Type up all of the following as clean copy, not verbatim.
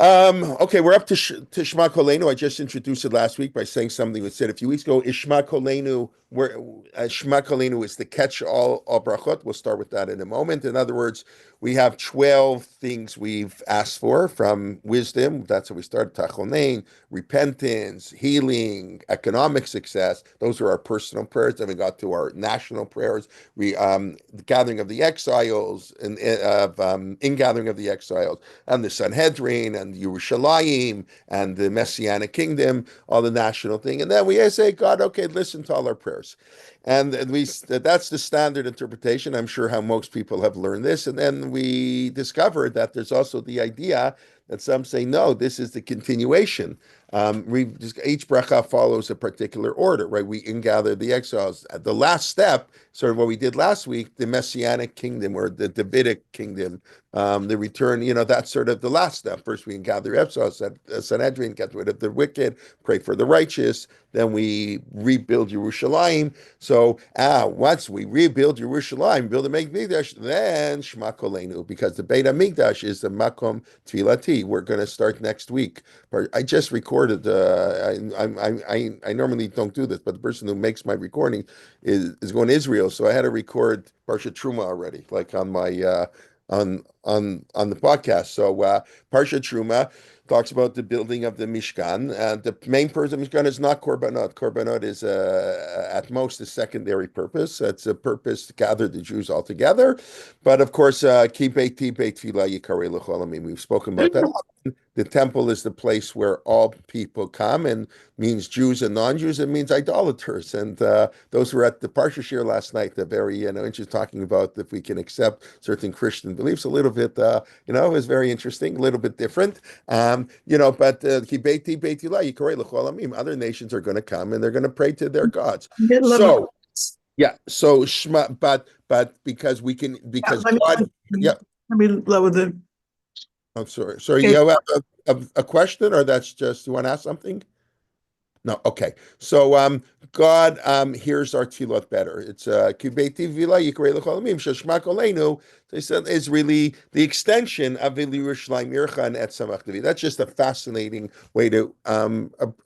Okay, we're up to Shema Kolenu. I just introduced it last week by saying something we said a few weeks ago. Is Shema Kolenu, where Shema Kolenu is the catch all brachot. We'll start with that in a moment. In other words, we have 12 things we've asked for from wisdom. That's how we started. Tachonein, repentance, healing, economic success. Those are our personal prayers. Then we got to our national prayers. The gathering of the exiles and in gathering of the exiles and the Sanhedrin and Yerushalayim and the Messianic kingdom, all the national thing. And then we say, God, okay, listen to all our prayers. And that's the standard interpretation. I'm sure how most people have learned this. And then we discovered that there's also the idea that some say, no, this is the continuation. Each bracha follows a particular order, right? We ingather the exiles. The last step, sort of what we did last week, the Messianic kingdom or the Davidic kingdom, the return, that's sort of the last step. First, we gather exiles at Sanhedrin, get rid of the wicked, pray for the righteous. Then we rebuild Yerushalayim. So, once we rebuild Yerushalayim, build a Mikdash, then Shema Kolenu, because the Beit HaMikdash is the Makom Tfilati. We're going to start next week. I just recorded. I normally don't do this, but the person who makes my recording is going to Israel, so I had to record Parsha Truma already, like on my on the podcast. So Parsha Truma talks about the building of the Mishkan. The main purpose of the Mishkan is not Korbanot. Korbanot is at most a secondary purpose. It's a purpose to gather the Jews all together. But of course, Ki Beiti Beit Tfilah Yikarei L'chol Amim. We've spoken about that. The temple is the place where all people come, and means Jews and non-Jews. It means idolaters. And those who were at the Parsha Shir last night, the very interesting, talking about if we can accept certain Christian beliefs a little bit. It was very interesting, a little bit different. But other nations are going to come and they're going to pray to their gods. So yeah, so Shema, but because we can, because God, yeah. Let me lower the. I'm sorry. Sorry, you have a question, or that's just you want to ask something? No, okay. So God hears our tefillot better. It's Kibeti Vila Yikrei L'Chol Amim Sheshma Kolenu. They said is really the extension of Vili Yerushalayim Yircha and Et Samach David. That's just a fascinating way to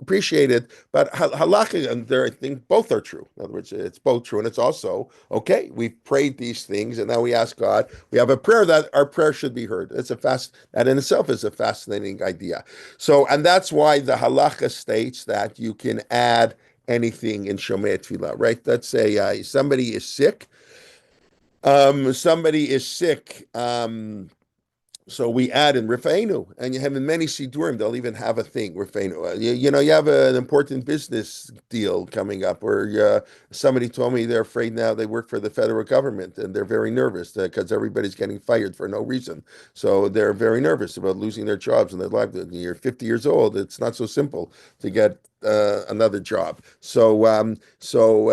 appreciate it. But halacha and there, I think both are true. In other words, it's both true, and it's also okay. We've prayed these things, and now we ask God. We have a prayer that our prayer should be heard. That in itself is a fascinating idea. So, and that's why the halacha states that you can add anything in Shomei Tefillah, right? Let's say somebody is sick. Somebody is sick. So we add in Rifeinu, and you have in many Siddurim, they'll even have a thing, Rifeinu. You have an important business deal coming up, or somebody told me they're afraid now they work for the federal government, and they're very nervous because everybody's getting fired for no reason. So they're very nervous about losing their jobs and their livelihood. When you're 50 years old, it's not so simple to get another job. So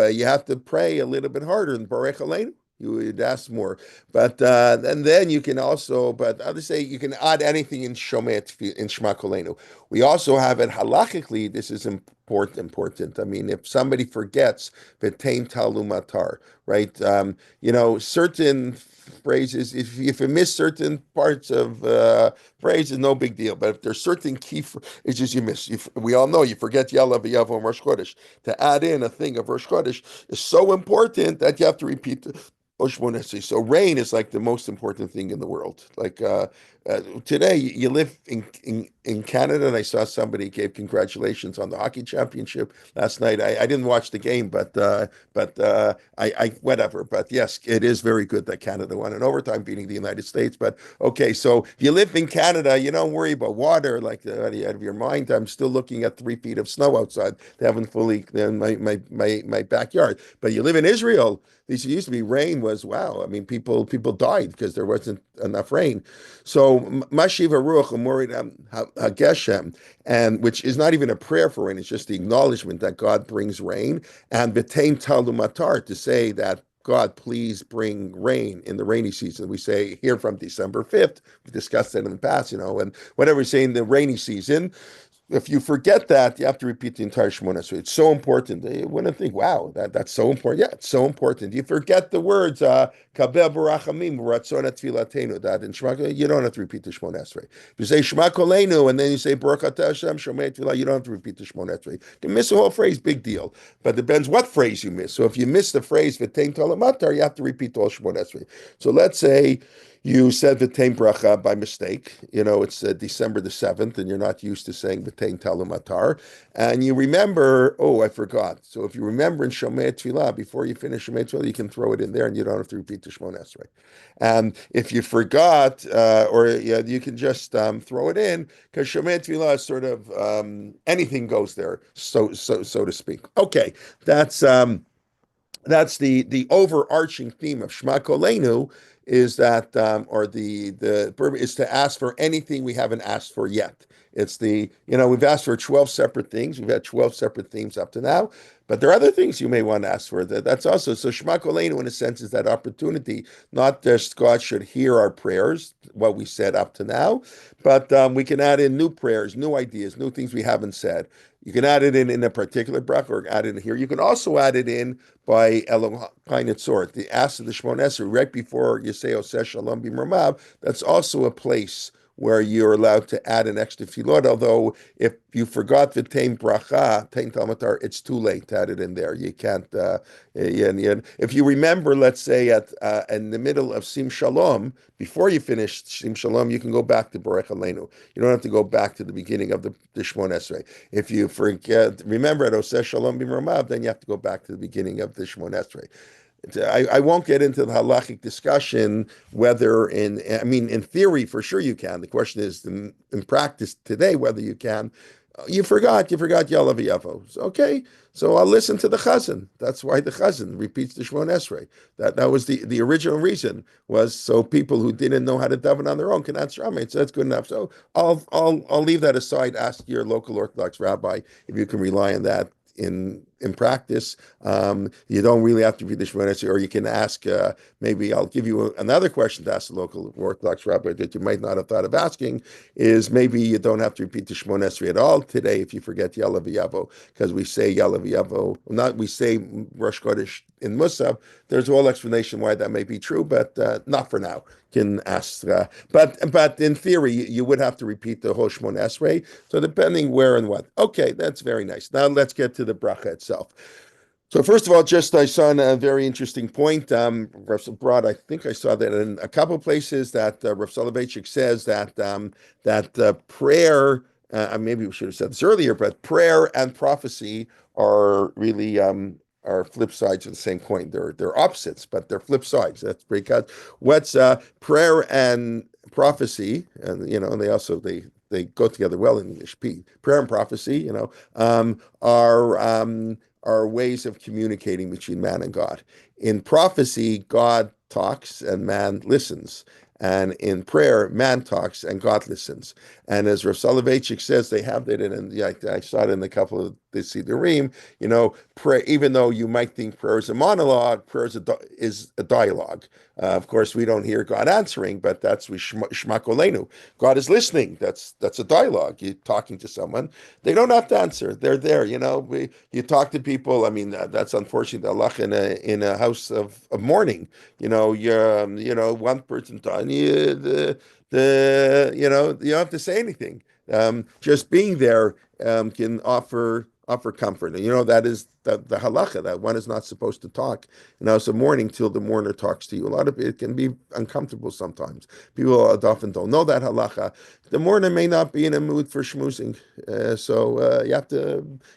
you have to pray a little bit harder in Barech Aleinu. You would ask more, but and then you can also, but others say you can add anything in Shomet in Shema Kolenu. We also have it halachically. This is important. I mean, if somebody forgets v'tein talumatar, right? Certain phrases. If you miss certain parts of phrases, no big deal. But if there's certain key, it's just you miss. We all know you forget Yalla v'Yavo Rosh Chodesh. To add in a thing of Rosh Chodesh is so important that you have to repeat. So rain is like the most important thing in the world. Like today, you live in Canada, and I saw somebody gave congratulations on the hockey championship last night. I didn't watch the game, but I whatever. But yes, it is very good that Canada won in overtime, beating the United States. But okay, so if you live in Canada, you don't worry about water like out of your mind. I'm still looking at 3 feet of snow outside. They haven't fully in my backyard. But you live in Israel. These used to be rain was wow. I mean, people died because there wasn't enough rain. So Mashiv Haruach Amorid Hageshem, and which is not even a prayer for rain, it's just the acknowledgement that God brings rain, and B'tein Talumatar to say that God, please bring rain in the rainy season. We say here from December 5th, we discussed that in the past, and whenever we say in the rainy season, If you forget that, you have to repeat the entire Shemona Esrei. It's so important. You wouldn't think, wow, that's so important. Yeah, it's so important. You forget the words, Kabel Barachamim, Ratzon Tfilatenu, that in Shema, you don't have to repeat the Shemona Esrei. If you say Shema Kolenu, and then you say Baruch Atah Hashem, Shomei Tfilah, you don't have to repeat the Shemona Esrei. You can miss a whole phrase, big deal. But it depends what phrase you miss. So if you miss the phrase V'tein Tolamatar, you have to repeat all Shemona Esrei. So let's say you said V'tein Bracha by mistake. It's December the 7th, and you're not used to saying V'tein Talumatar. And you remember, oh, I forgot. So if you remember in Shomei Tfilah, before you finish Shomei Tfilah, you can throw it in there, and you don't have to repeat the Shemona Esrei. And if you forgot, or yeah, you can just throw it in, because Shomei Tfilah is sort of anything goes there, so to speak. Okay, that's the overarching theme of Shema Kolenu is that, or the verb is to ask for anything we haven't asked for yet. It's we've asked for 12 separate things. We've had 12 separate themes up to now, but there are other things you may want to ask for. That's also, so Shema Kolenu in a sense is that opportunity, not just God should hear our prayers, what we said up to now, but we can add in new prayers, new ideas, new things we haven't said. You can add it in a particular bracha or add it in here. You can also add it in by Elohim Netzor, the ask of the Shemona Esrei, right before you say Oseh Shalom B'Mramav. That's also a place where you're allowed to add an extra tefillot. Although if you forgot the Tein Bracha, Tein Talmatar, it's too late to add it in there. You can't. If you remember, let's say in the middle of Sim Shalom, before you finish Sim Shalom, you can go back to Borech Aleinu. You don't have to go back to the beginning of the Shemona Esrei. If you remember at Oseh Shalom B'Mramav, then you have to go back to the beginning of the Shemona Esrei. I won't get into the halachic discussion whether in theory, for sure you can. The question is in practice today, whether you can. You forgot Yalav Yavo. Okay, so I'll listen to the Chazan. That's why the Chazan repeats the Shemon Esrei. That was the original reason, was so people who didn't know how to daven on their own can answer Amen. So that's good enough. So I'll leave that aside. Ask your local Orthodox rabbi if you can rely on that in practice. You don't really have to read the Shemona Esrei, or you can ask. Maybe I'll give you another question to ask the local Orthodox rabbi that you might not have thought of asking. Is maybe you don't have to repeat the Shemona Esrei at all today if you forget Yalav Yavo, because we say Yalav Yavo. Not we say Rosh Chodesh in Musaf. There's a whole explanation why that may be true, but not for now. Can ask, but in theory you would have to repeat the whole Shemona Esrei. So depending where and what. Okay, that's very nice. Now let's get to the bracha itself. So first of all, just I saw a very interesting point. Rav Broad, I think I saw that in a couple of places that Rav Soloveitchik says that prayer. Maybe we should have said this earlier, but prayer and prophecy are really are flip sides of the same coin. They're opposites, but they're flip sides. That's because what's prayer and prophecy, and they go together well in English. Prayer and prophecy, are ways of communicating between man and God. In prophecy, God talks and man listens. And in prayer, man talks and God listens. And as Rav Soloveitchik says, they have that I saw it in a couple of the Siddurim, pray, even though you might think prayer is a monologue, prayer is a dialogue. Of course, we don't hear God answering, but that's Shema Kolenu. God is listening. That's a dialogue. You're talking to someone. They don't have to answer. They're there. You talk to people. I mean, that's unfortunately the halach in a house of mourning. One person talking. You don't have to say anything. Just being there can offer comfort. And that is the halacha, that one is not supposed to talk. It's a mourning till the mourner talks to you. A lot of it can be uncomfortable sometimes. People often don't know that halacha. The mourner may not be in a mood for schmoozing. So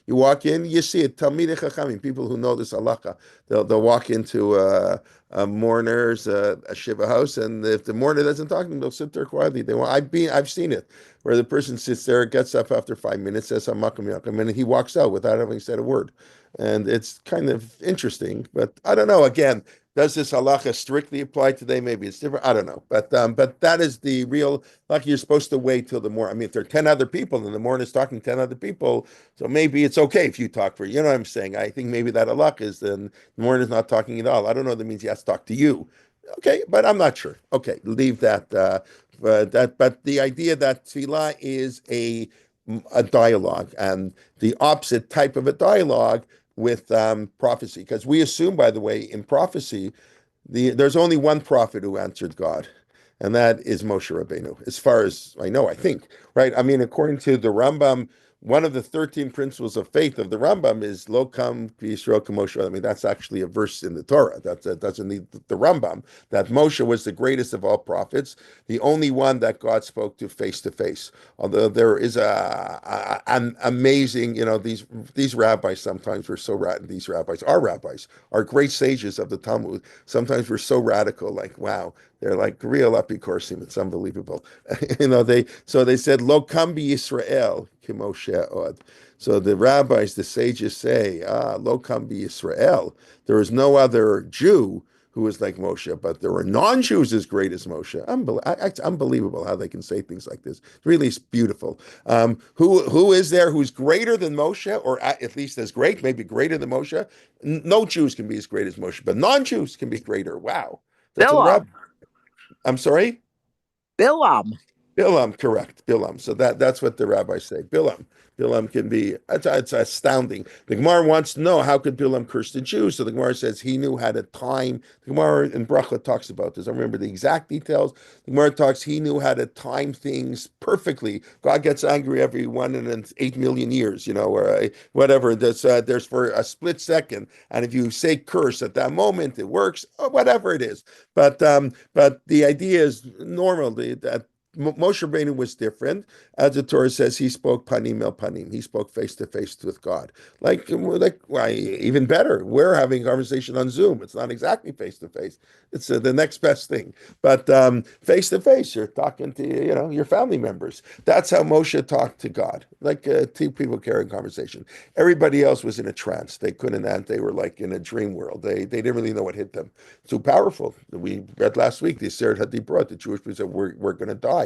you walk in, you see it. Talmidei Chachamim, people who know this halacha, they'll walk into a mourner's a shiva house, and if the mourner doesn't talk to them, they'll sit there quietly. I've seen it, where the person sits there, gets up after 5 minutes, says Hamakom Yakom, and he walks out without having said a word. And it's kind of interesting, but I don't know. Again, does this halacha strictly apply today? Maybe it's different. I don't know. But that is the real, like, you're supposed to wait till the morning. I mean, if there are 10 other people and the mourner is talking to 10 other people, so maybe it's okay if you talk for, what I'm saying? I think maybe that halacha is then the mourner is not talking at all. I don't know. That means he has to talk to you. Okay, but I'm not sure. Okay, leave that. But the idea that tefillah is a dialogue, and the opposite type of a dialogue with prophecy. Because we assume, by the way, in prophecy, there's only one prophet who answered God, and that is Moshe Rabbeinu, as far as I know, I think, right? I mean, according to the Rambam, one of the 13 principles of faith of the Rambam is Lo Kam Yisrael Moshe. I mean, that's actually a verse in the Torah. That doesn't need the Rambam. That Moshe was the greatest of all prophets, the only one that God spoke to face. Although there is an amazing, these rabbis sometimes were so these rabbis are great sages of the Talmud. Sometimes we're so radical, like wow, they're like real apikorsim. It's unbelievable. They said Lo Kam Yisrael Moshe Od. So the rabbis, the sages say, Lo Kam Yisrael. There is no other Jew who is like Moshe, but there were non-Jews as great as Moshe. It's unbelievable how they can say things like this. It's really beautiful. Who is there who's greater than Moshe, or at least as great, maybe greater than Moshe? No Jews can be as great as Moshe, but non-Jews can be greater. Wow. That's what the rabbi. Bilam. I'm sorry? Bilam. Bilam, correct. Bilam. So that's what the rabbis say. Bilam. Bilam can be, it's astounding. The Gemara wants to know, how could Bilam curse the Jews? So the Gemara says he knew how to time. The Gemara in Bracha talks about this. I remember the exact details. The Gemara talks, he knew how to time things perfectly. God gets angry every 1 in 8 million years, or whatever. There's for a split second. And if you say curse at that moment, it works, or whatever it is. But the idea is normally that Moshe Rabbeinu was different. As the Torah says, he spoke panim el panim. He spoke face to face with God. Why, even better. We're having a conversation on Zoom. It's not exactly face to face. It's the next best thing. But face to face, you're talking to your family members. That's how Moshe talked to God, like two people carrying conversation. Everybody else was in a trance. They couldn't. They were like in a dream world. They didn't really know what hit them. Too powerful. We read last week the Aseret HaDibrot. The Jewish people said we're going to die.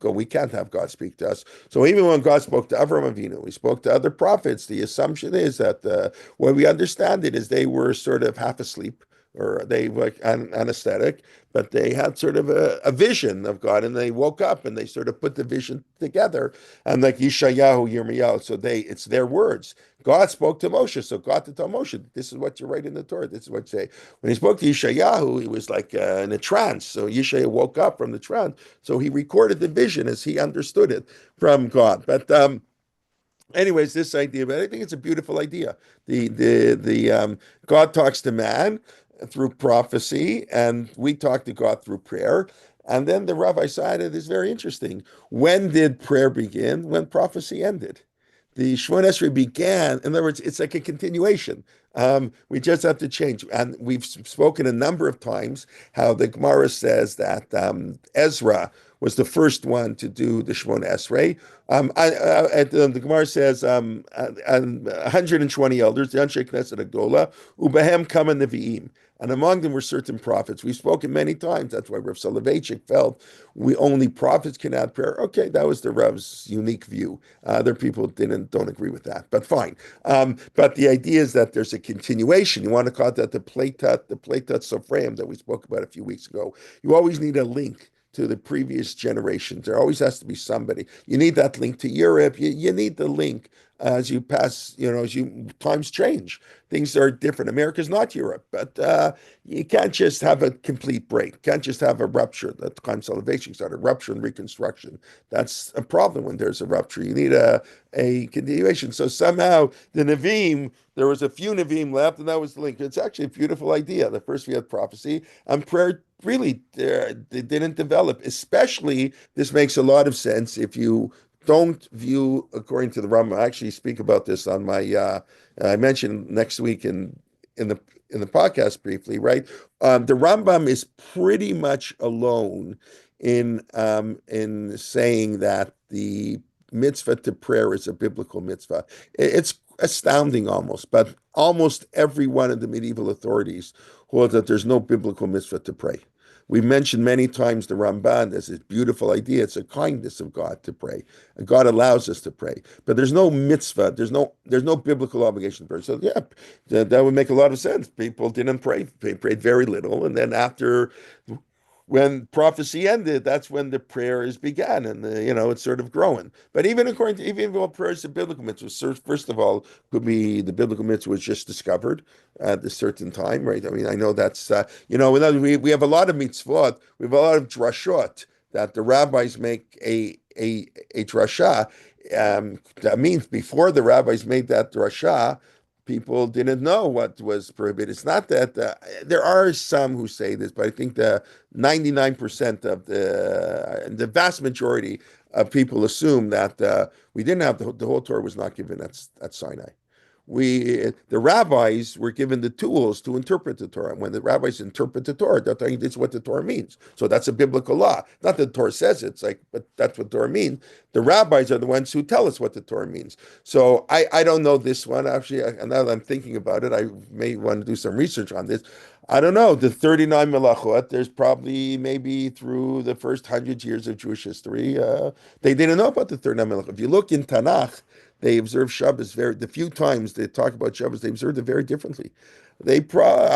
We can't have God speak to us. So even when God spoke to Avraham Avinu, he spoke to other prophets. The assumption is that what we understand it is they were sort of half asleep, or they were anesthetic, but they had sort of a vision of God, and they woke up and they sort of put the vision together, and like Yeshayahu, Yirmiyahu, so it's their words. God spoke to Moshe, so God to tell Moshe, this is what you write in the Torah, this is what you say. When he spoke to Yeshayahu, he was like in a trance, so Yeshayahu woke up from the trance, so he recorded the vision as he understood it from God. But anyways, this idea, but I think it's a beautiful idea. The God talks to man through prophecy, and we talk to God through prayer. And then the rabbi side of it is very interesting. When did prayer begin? When prophecy ended. The Shemona Esrei began. In other words, it's like a continuation. We just have to change. And we've spoken a number of times how the Gemara says that Ezra was the first one to do the Shemona Esrei. The Gemara says 120 elders, the Anshe Knesset Agdola, Ubehem Kama Nevi'im. And among them were certain prophets. We've spoken many times. That's why Rav Soloveitchik felt we only prophets can add prayer. Okay, that was the Rav's unique view. Other people don't agree with that, but fine. But the idea is that there's a continuation. You want to call that the Pleitat Sofreim that we spoke about a few weeks ago. You always need a link to the previous generations. There always has to be somebody. You need that link to Europe. You need the link as you pass, times change. Things are different. America's not Europe, but you can't just have a complete break. You can't just have a rupture. That time salvation started, rupture and reconstruction. That's a problem when there's a rupture. You need a continuation. So somehow the Nevi'im, there was a few Nevi'im left, and that was the link. It's actually a beautiful idea. The first we had prophecy, and prayer really they didn't develop. Especially, this makes a lot of sense if you don't view according to the Rambam. I actually speak about this on my. I mentioned next week in the podcast briefly. Right, the Rambam is pretty much alone in saying that the mitzvah to prayer is a biblical mitzvah. It's astounding almost, but almost every one of the medieval authorities holds that there's no biblical mitzvah to pray. We mentioned many times the Ramban. There's this beautiful idea. It's a kindness of God to pray, and God allows us to pray. But there's no mitzvah. There's no biblical obligation to pray. So yeah, that would make a lot of sense. People didn't pray. They prayed very little, and then after when prophecy ended, that's when the prayers began, and it's sort of growing. But even according to even all prayers of biblical mitzvahs, first of all, could be the biblical mitzvah was just discovered at a certain time, right? I mean, I know that's we have a lot of mitzvot, we have a lot of drashot that the rabbis make a drasha. That means before the rabbis made that drasha, people didn't know what was prohibited. It's not that there are some who say this, but I think the 99% of the vast majority of people assume that we didn't have the whole Torah was not given at Sinai. The rabbis were given the tools to interpret the Torah. And when the rabbis interpret the Torah, they're telling you this is what the Torah means. So that's a biblical law. Not that the Torah says it's like, but that's what Torah means. The rabbis are the ones who tell us what the Torah means. So I don't know this one. Actually, now that I'm thinking about it, I may want to do some research on this. I don't know. The 39 Melachot, there's probably maybe through the first 100 years of Jewish history, they didn't know about the 39 Melachot. If you look in Tanakh, they observe Shabbos the few times they talk about Shabbos, they observed it very differently. I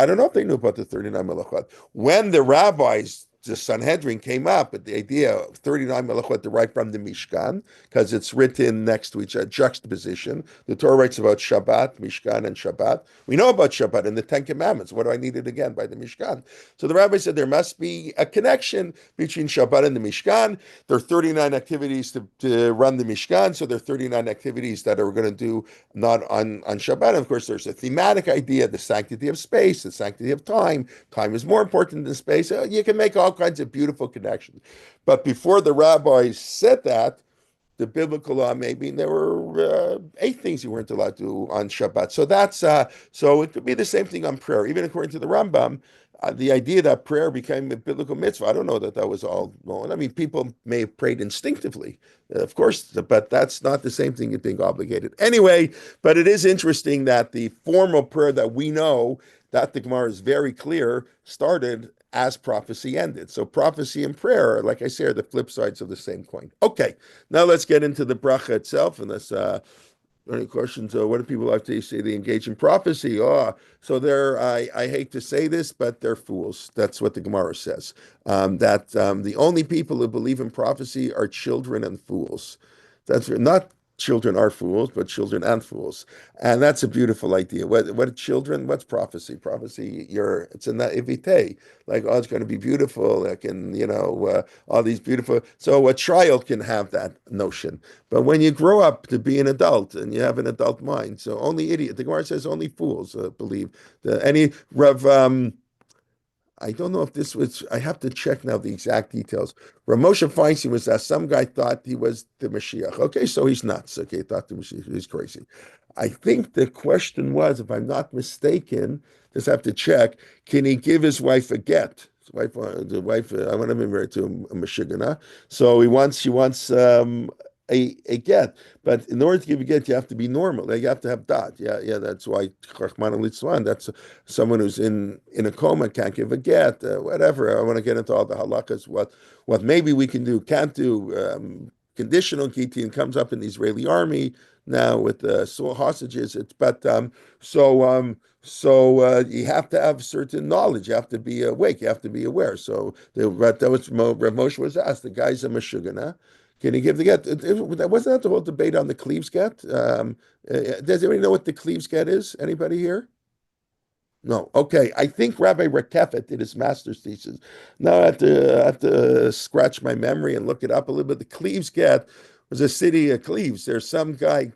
don't know if they knew about the 39 Melachot. When the rabbis, the Sanhedrin came up with the idea of 39 Melachot derived from the Mishkan, because it's written next to each other, juxtaposition. The Torah writes about Shabbat, Mishkan, and Shabbat. We know about Shabbat in the Ten Commandments. What do I need it again? By the Mishkan. So the rabbi said there must be a connection between Shabbat and the Mishkan. There are 39 activities to run the Mishkan, so there are 39 activities that are going to do not on Shabbat. And of course, there's a thematic idea, the sanctity of space, the sanctity of time. Time is more important than space. You can make all kinds of beautiful connections. But before the rabbis said that, the biblical law maybe there were 8 things you weren't allowed to do on Shabbat. So so it could be the same thing on prayer. Even according to the Rambam, the idea that prayer became a biblical mitzvah, I don't know that was all wrong. I mean, people may have prayed instinctively, of course, but that's not the same thing as being obligated. Anyway, but it is interesting that the formal prayer that we know, that the Gemara is very clear, started as prophecy ended. So prophecy and prayer, like I say, are the flip sides of the same coin. Okay, now let's get into the bracha itself, and let's any questions? What do people have to say? They engage in prophecy. Oh, so I hate to say this, but they're fools. That's what the Gemara says. That the only people who believe in prophecy are children and fools. That's not children are fools, but children and fools. And that's a beautiful idea. What children? What's prophecy? Prophecy, it's in that evite. Like, oh, it's going to be beautiful. Like, and all these beautiful. So a child can have that notion. But when you grow up to be an adult and you have an adult mind, so only idiot. The Gemara says only fools believe. Any Rev. I don't know if this was, I have to check now the exact details. Rav Moshe Feinstein was that some guy thought he was the Mashiach. Okay, so he's nuts. Okay, thought the Mashiach, he's crazy. I think the question was, if I'm not mistaken, just have to check, can he give his wife a get? The wife, I want to be married to a Mashigana. So she wants a get. But in order to give a get, you have to be normal. You have to have dat. Yeah. That's why Chachman Litzlan. That's someone who's in a coma can't give a get. Whatever. I want to get into all the halakas. What maybe we can do, can't do. Conditional kitin comes up in the Israeli army now with the hostages. So you have to have certain knowledge. You have to be awake. You have to be aware. So that was Rav Moshe was asked. The guy's a meshugana. Can he give the get? Wasn't that the whole debate on the Cleves get? Does anybody know what the Cleves get is? Anybody here? No. Okay. I think Rabbi Rekefet did his master's thesis. Now I have to scratch my memory and look it up a little bit. The Cleves get was a city of Cleves. There's some guy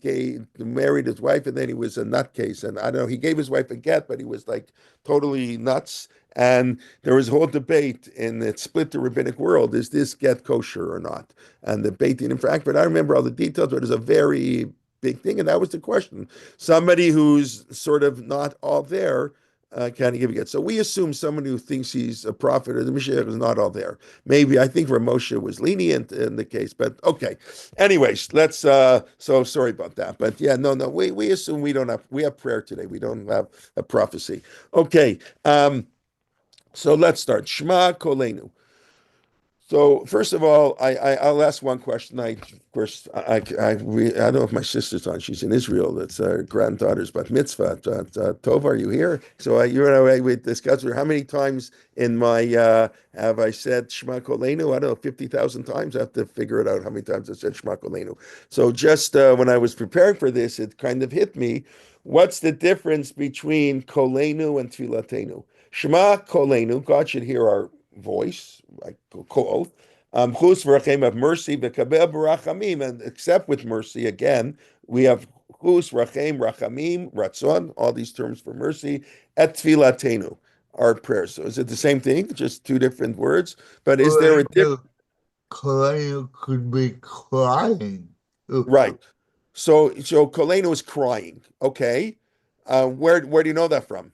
married his wife, and then he was a nutcase. And I don't know, he gave his wife a get, but he was like totally nuts. And there was a whole debate, and it split the rabbinic world. Is this get kosher or not? And the debate in Frankfurt, I remember all the details, but it was a very big thing. And that was the question. Somebody who's sort of not all there, can he give a get? So we assume someone who thinks he's a prophet or the Mashiach is not all there. Maybe I think Rav Moshe was lenient in the case, but okay. Anyways, let's. So sorry about that, but yeah, no. We assume we have prayer today. We don't have a prophecy. Okay. So let's start. Shema Kolenu. So first of all, I'll ask one question. Of course, I don't know if my sister's on. She's in Israel. That's her granddaughter's bat mitzvah. Tova, are you here? So we discussed how many times in my have I said Shema Kolenu? I don't know, 50,000 times. I have to figure it out how many times I said Shema Kolenu. So just when I was preparing for this, it kind of hit me. What's the difference between Kolenu and Tfilatenu? Shema Kolenu, God should hear our voice, like call. Chus v'rachem of mercy, v'kabel b'rachamim, and except with mercy, again, we have chus, rachem, rachamim, ratzon, all these terms for mercy, et tfilatenu, our prayers. So is it the same thing, just two different words? But is there a difference? Crying could be crying. Right. So Kolenu is crying. Okay. Where do you know that from?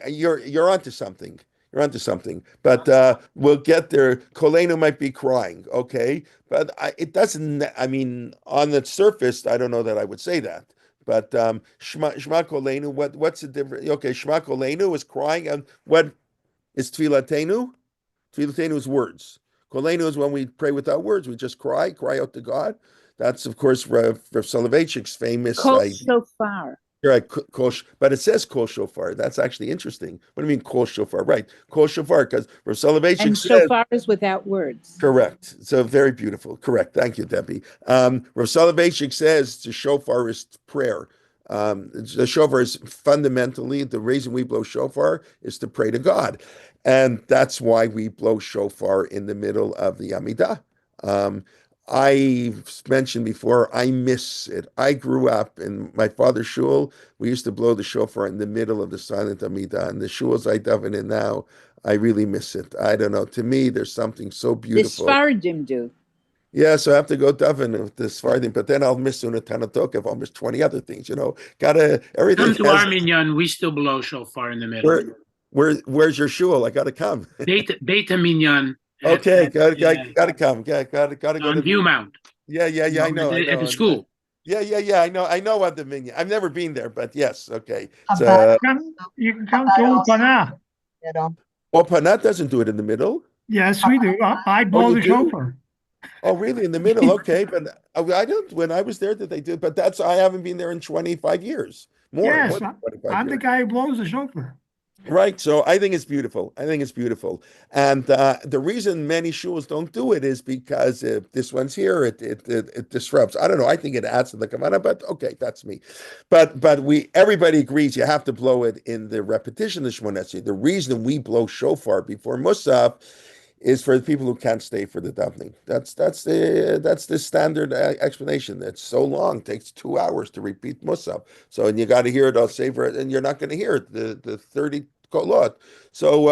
You're onto something. You're onto something. But we'll get there. Kolenu might be crying, okay? But it doesn't. I mean, on the surface, I don't know that I would say that. But Shema Kolenu. What's the difference? Okay, Shema Kolenu is crying, and what is Tfilatenu? Tfilatenu is words. Kolenu is when we pray without words. We just cry out to God. That's of course Rav Soloveitchik's famous Kol idea. shofar. Right, but it says kol shofar. That's actually interesting. What do you mean kol shofar? Right, kol shofar, because Rav Soloveitchik And says shofar is without words. correct. So very beautiful. Correct. Thank you, Debbie. Rav Soloveitchik says the shofar is prayer. The shofar is fundamentally the reason we blow shofar is to pray to God, and that's why we blow shofar in the middle of the Amidah. Um, I mentioned before, I miss it. I grew up in my father's shul. We used to blow the shofar in the middle of the silent Amidah, and the shuls I daven in now, I really miss it. I don't know. To me, there's something so The beautiful. Sfaradim do. Yeah, so I have to go daven with the Sephardim, but then I'll miss Sunat Tokef. I'll miss 20 other things, Gotta everything Come to has our minyan. We still blow shofar in the middle. where's your shul? I gotta come. Beta minyan. Okay, gotta come. Yeah, gotta go on to Viewmount. Yeah, I know, At the school. Yeah, I know what the minyan. I've never been there, but yes, okay. You can come to Opana. Oh, Panat doesn't do it in the middle. Yes, we do. I blow you the do? shofar. Oh, really? In the middle? Okay, but I don't. When I was there, did they do? But I haven't been there in 25 years. More Yes, than 25 I'm the years. guy who blows the shofar. Right. So I think it's beautiful. And the reason many shuls don't do it is because if this one's here, it disrupts. I don't know. I think it adds to the kavanah, but okay, that's me. But everybody agrees you have to blow it in the repetition of Shmoneh Esrei. The reason we blow shofar before Musaf is for the people who can't stay for the davening. That's the standard explanation. It's so long, it takes 2 hours to repeat Musaf. So and you got to hear it, I'll say for it, and you're not going to hear it. The 30 kolot. So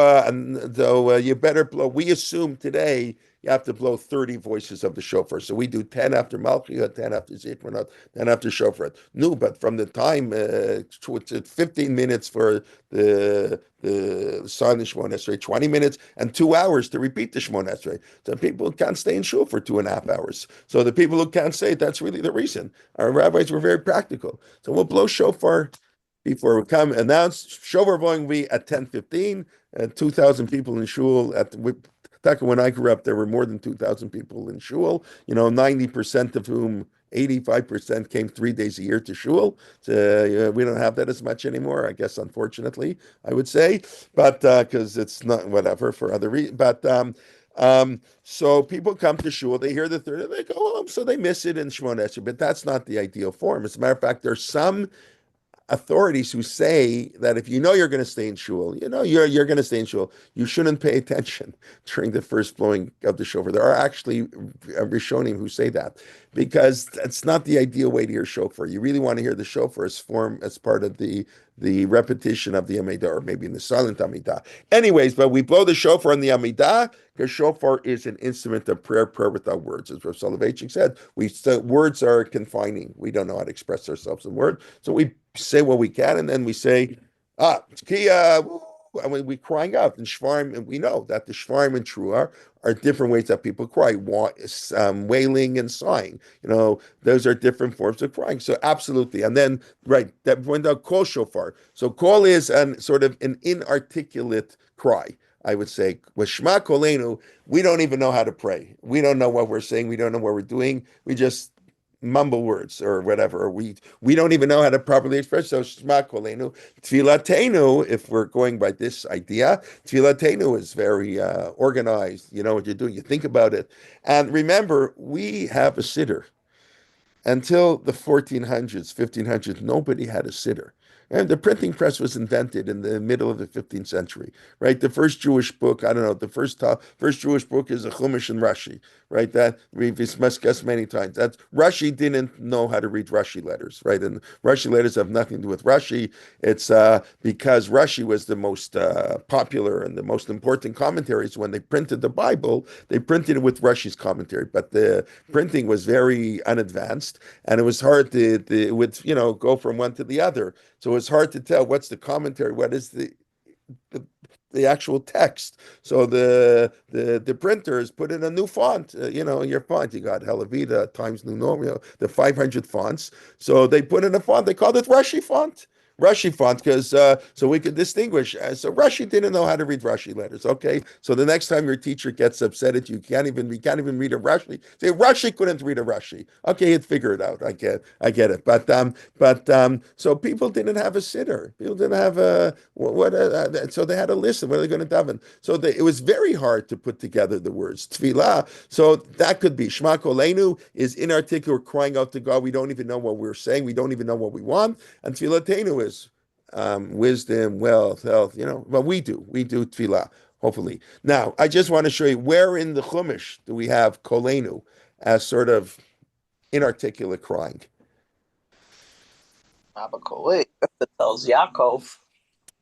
you better blow. We assume today you have to blow 30 voices of the shofar. So we do 10 after Malchiyah, 10 after Zikronot, 10 after shofar. No, but from the time it's 15 minutes for the silent Shmoneh Esrei, 20 minutes and 2 hours to repeat the Shmoneh Esrei. So people can't stay in shul for 2.5 hours. So the people who can't stay, that's really the reason. Our rabbis were very practical. So we'll blow shofar before we come announce shofar blowing will be at 10:15 and 2,000 people in shul when I grew up, there were more than 2,000 people in shul, 90% of whom 85% came 3 days a year to shul. So, we don't have that as much anymore, I guess, unfortunately, I would say, but because it's not whatever for other reasons. But so people come to shul, they hear the third, they go, oh, so they miss it in Shmoneh Esrei, but that's not the ideal form. As a matter of fact, there's some authorities who say that if you know you're going to stay in shul, you're going to stay in shul, you shouldn't pay attention during the first blowing of the shofar. There are actually Rishonim who say that because it's not the ideal way to hear shofar. You really want to hear the shofar as part of the repetition of the Amidah, or maybe in the silent Amidah. Anyways, but we blow the shofar in the Amidah because shofar is an instrument of prayer without words. As Rav Soloveitchik said, words are confining. We don't know how to express ourselves in words. So we say what we can, and then we say, Tkiya, and we're crying out. And Shvarim, and we know that the Shvarim and Truah are different ways that people cry, wailing and sighing. Those are different forms of crying. So absolutely. And then, right, that went out call shofar. So call is sort of an inarticulate cry. I would say with Shema Kolenu, we don't even know how to pray. We don't know what we're saying. We don't know what we're doing. We just mumble words or whatever. Or we don't even know how to properly express. So Shema Kolenu, Tfilatenu, if we're going by this idea, Tfilatenu is very organized. You know what you're doing. You think about it. And remember, we have a siddur. Until the 1400s, 1500s, nobody had a siddur. And the printing press was invented in the middle of the 15th century, right? The first Jewish book, I don't know, the first Jewish book is a Chumash and Rashi, right? That we've discussed many times. That Rashi didn't know how to read Rashi letters, right? And Rashi letters have nothing to do with Rashi. It's because Rashi was the most popular and the most important commentaries. When they printed the Bible, they printed it with Rashi's commentary, but the printing was very unadvanced, and it was hard to it would go from one to the other. So it's hard to tell what's the commentary, what is the actual text. So the printers put in a new font, in your font. You got Helvetica, Times New Roman, the 500 fonts. So they put in a font. They called it Rashi font. Rashi font, because so we could distinguish. So Rashi didn't know how to read Rashi letters. Okay, so the next time your teacher gets upset at you, you can't even read a Rashi. Say Rashi couldn't read a Rashi. Okay, he'd figure it out. I get it. But so people didn't have a siddur. People didn't have so they had to listen. What are they going to daven? So it was very hard to put together the words tefillah. So that could be Shema Kolenu is inarticulate, crying out to God. We don't even know what we're saying. We don't even know what we want. And tefillatenu is wisdom, wealth, health, but we do tefillah, hopefully. Now, I just want to show you where in the Chumash do we have kolenu as sort of inarticulate crying. It tells Yaakov.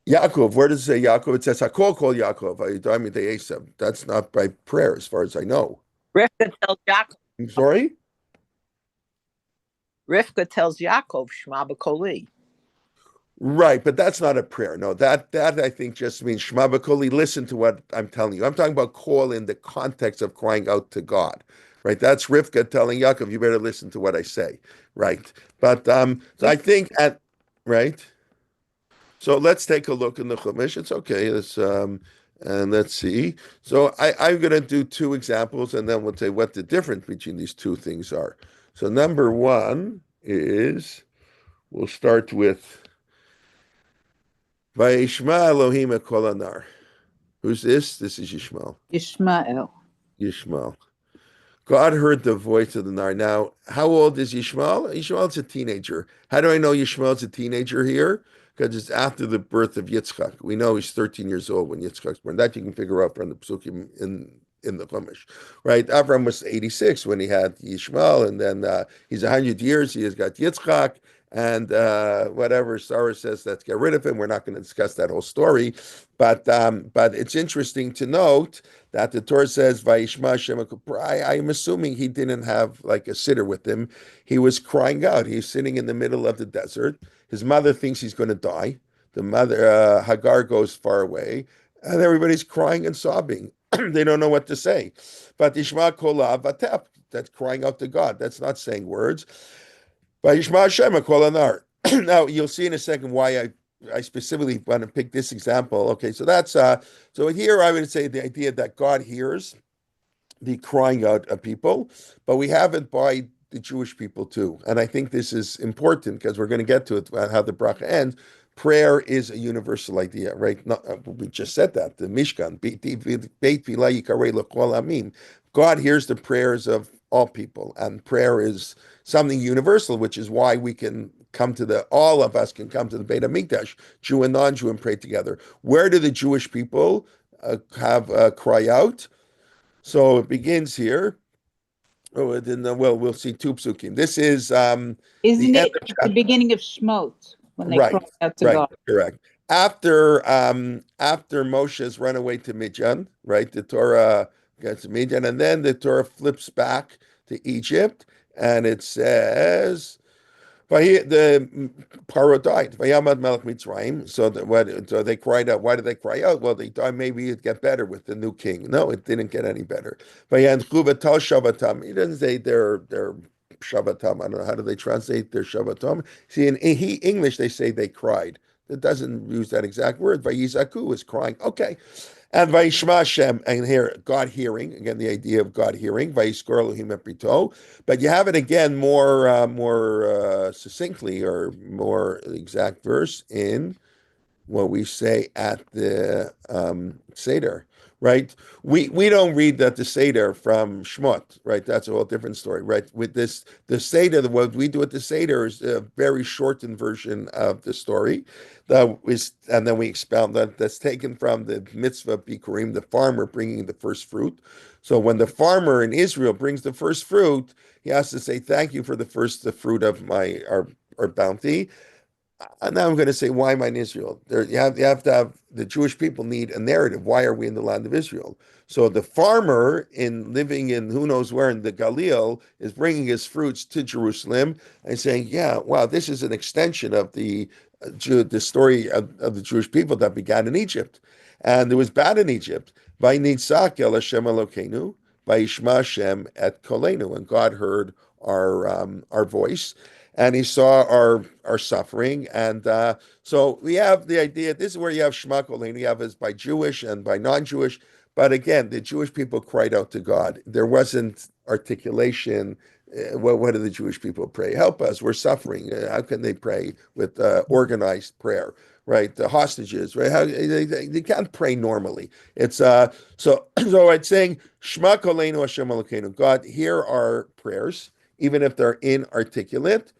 Yaakov, where does it say Yaakov? It says Hakol Kol Yaakov. I mean, the Esav. That's not by prayer, as far as I know. Rivka tells Yaakov. I'm sorry? Rivka tells Yaakov, Shema b'koli. Right, but that's not a prayer. No, that I think just means Shema b'koli, listen to what I'm telling you. I'm talking about call in the context of crying out to God. Right, that's Rivka telling Yaakov, you better listen to what I say. Right, but so I think right. So let's take a look in the Chumash. It's okay. And let's see. So I'm going to do two examples, and then we'll say what the difference between these two things are. So number one is, we'll start with Vayishma Elohim kol anar. Who's this? This is Yishmael. Yishmael. God heard the voice of the Nar. Now, how old is Yishmael? Yishmael's a teenager. How do I know Yishmael's a teenager here? Because it's after the birth of Yitzchak. We know he's 13 years old when Yitzchak's born. That you can figure out from the Psukim in the Chumash, right? Avram was 86 when he had Yishmael, and then he's 100 years. He has got Yitzchak, and whatever Sarah says, let's get rid of him. We're not going to discuss that whole story, but it's interesting to note that the Torah says, "Vayishma Hashem." I'm assuming he didn't have like a siddur with him. He was crying out. He's sitting in the middle of the desert. His mother thinks he's going to die. The mother, Hagar, goes far away, and everybody's crying and sobbing. They don't know what to say. But Yishma Kola Vatep, that's crying out to God. That's not saying words. But Yishma Hashem Kol Anar. Now you'll see in a second why I specifically want to pick this example. Okay, so that's so here I would say the idea that God hears the crying out of people, but we have it by the Jewish people too. And I think this is important because we're going to get to it, how the bracha ends. Prayer is a universal idea, right? We just said that. The Mishkan, Beit Filah Yikarei L'Kol Amim. God hears the prayers of all people, and prayer is something universal, which is why we can all of us can come to the Beit HaMikdash, Jew and non-Jew, and pray together. Where do the Jewish people cry out? So it begins here. Oh, we'll see two psukim. This is Isn't it the beginning of Shmot when they cry out to God? Correct. After Moshe has run away to Midian, right? The Torah gets to Midian, and then the Torah flips back to Egypt, and it says, the Paro died. Vayamad Melech Mitzrayim. So they cried out. Why did they cry out? Well, they thought maybe it'd get better with the new king. No, it didn't get any better. Vayanchu v'tal Shavatam. He doesn't say their Shavatam. I don't know, how do they translate their Shavatam? See, in English they say they cried. It doesn't use that exact word. Vayizaku is crying. Okay. And Vayishma Hashem, and here, God hearing, again, the idea of God hearing, Vayiskor Elohim Eprito, but you have it again more succinctly or more exact verse in what we say at the Seder, right? We don't read that the Seder from Shmot, right? That's a whole different story, right? With this, the Seder, what we do at the Seder is a very shortened version of the story. That is, and then we expound that. That's taken from the mitzvah Bikurim, the farmer bringing the first fruit. So when the farmer in Israel brings the first fruit, he has to say, "Thank you for the fruit of our bounty." And now I'm going to say, why am I in Israel? You have to have the Jewish people need a narrative. Why are we in the land of Israel? So the farmer living in who knows where in the Galil is bringing his fruits to Jerusalem and saying, yeah, wow, this is an extension of the story of the Jewish people that began in Egypt. And it was bad in Egypt. Vaynitzak el Hashem Elokeinu, vayishma Hashem et kolenu. And God heard our voice, and he saw our suffering. And so we have the idea, this is where you have Shema Kolenu, you have as by Jewish and by non-Jewish. But again, the Jewish people cried out to God. There wasn't articulation. What do the Jewish people pray? Help us, we're suffering. How can they pray with organized prayer? Right, the hostages, right? How they can't pray normally. It's so it's saying Shema Kolenu Hashem Elokeinu. God, hear our prayers, even if they're inarticulate.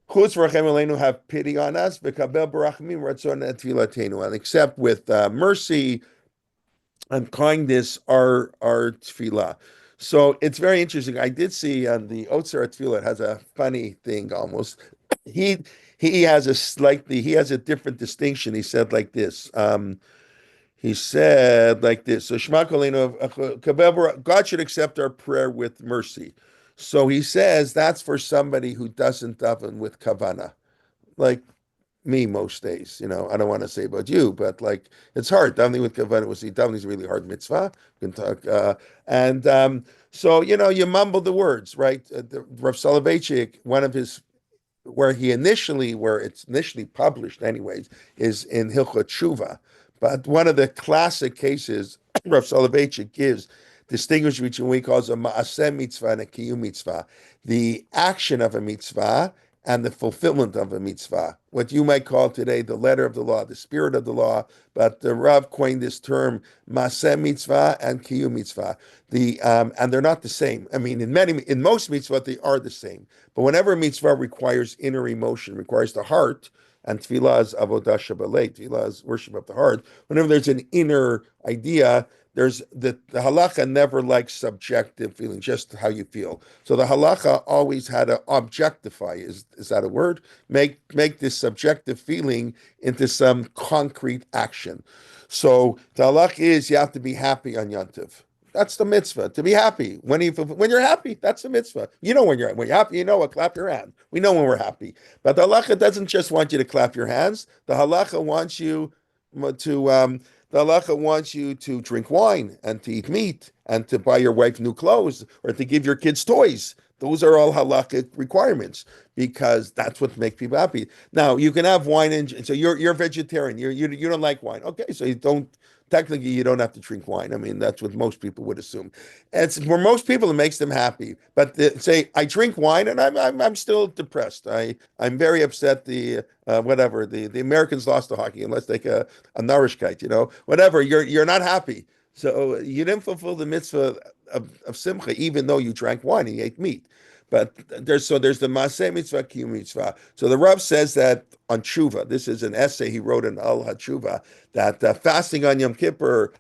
Chutz v'rachem aleinu, have pity on us. V'kabel b'rachmim ratzon et tfilatenu, and accept with mercy and kindness our tefillah. So it's very interesting. I did see on the Otzer Tefillah, it has a funny thing almost. He has a different distinction. He said like this. He said like this. So Shema Kolenu, God should accept our prayer with mercy. So he says that's for somebody who doesn't daven with kavana, like me most days. I don't want to say about you, but like it's hard. Davening with kavana davening is a really hard mitzvah. You can talk, so you mumble the words, right? Rav Soloveitchik, one of his where it's initially published anyways, is in Hilchot Tshuva. But one of the classic cases Rav Soloveitchik gives distinguish between what he calls a ma'aseh mitzvah and a kiyum mitzvah, the action of a mitzvah and the fulfillment of a mitzvah, what you might call today the letter of the law, the spirit of the law, but the Rav coined this term ma'aseh mitzvah and kiyum mitzvah. And they're not the same. I mean, in most mitzvah they are the same, but whenever a mitzvah requires inner emotion, requires the heart, and tefillah is avodah shabalei, tefillah is worship of the heart. Whenever there's an inner idea, there's the halacha never likes subjective feeling, just how you feel. So the halacha always had to objectify, is that a word? Make this subjective feeling into some concrete action. So the halacha is you have to be happy on Yom Tov. That's the mitzvah, to be happy. When you're happy, that's the mitzvah. When you're happy, clap your hand. We know when we're happy. But the halacha doesn't just want you to clap your hands. The halacha wants you to drink wine and to eat meat and to buy your wife new clothes or to give your kids toys. Those are all halakhic requirements because that's what makes people happy. Now you can have wine and so you're vegetarian. You don't like wine. Okay, so you don't have to drink wine. I mean, that's what most people would assume. It's for most people it makes them happy. But say I drink wine and I'm still depressed. I'm very upset. The Americans lost the hockey. And let's take a Narishkeit, whatever. You're not happy. So you didn't fulfill the mitzvah of simcha, even though you drank wine and you ate meat. But there's the Maaseh mitzvah, Kiyum mitzvah. So the Rav says that on tshuva, this is an essay he wrote in Al HaTshuva, that fasting on Yom Kippur,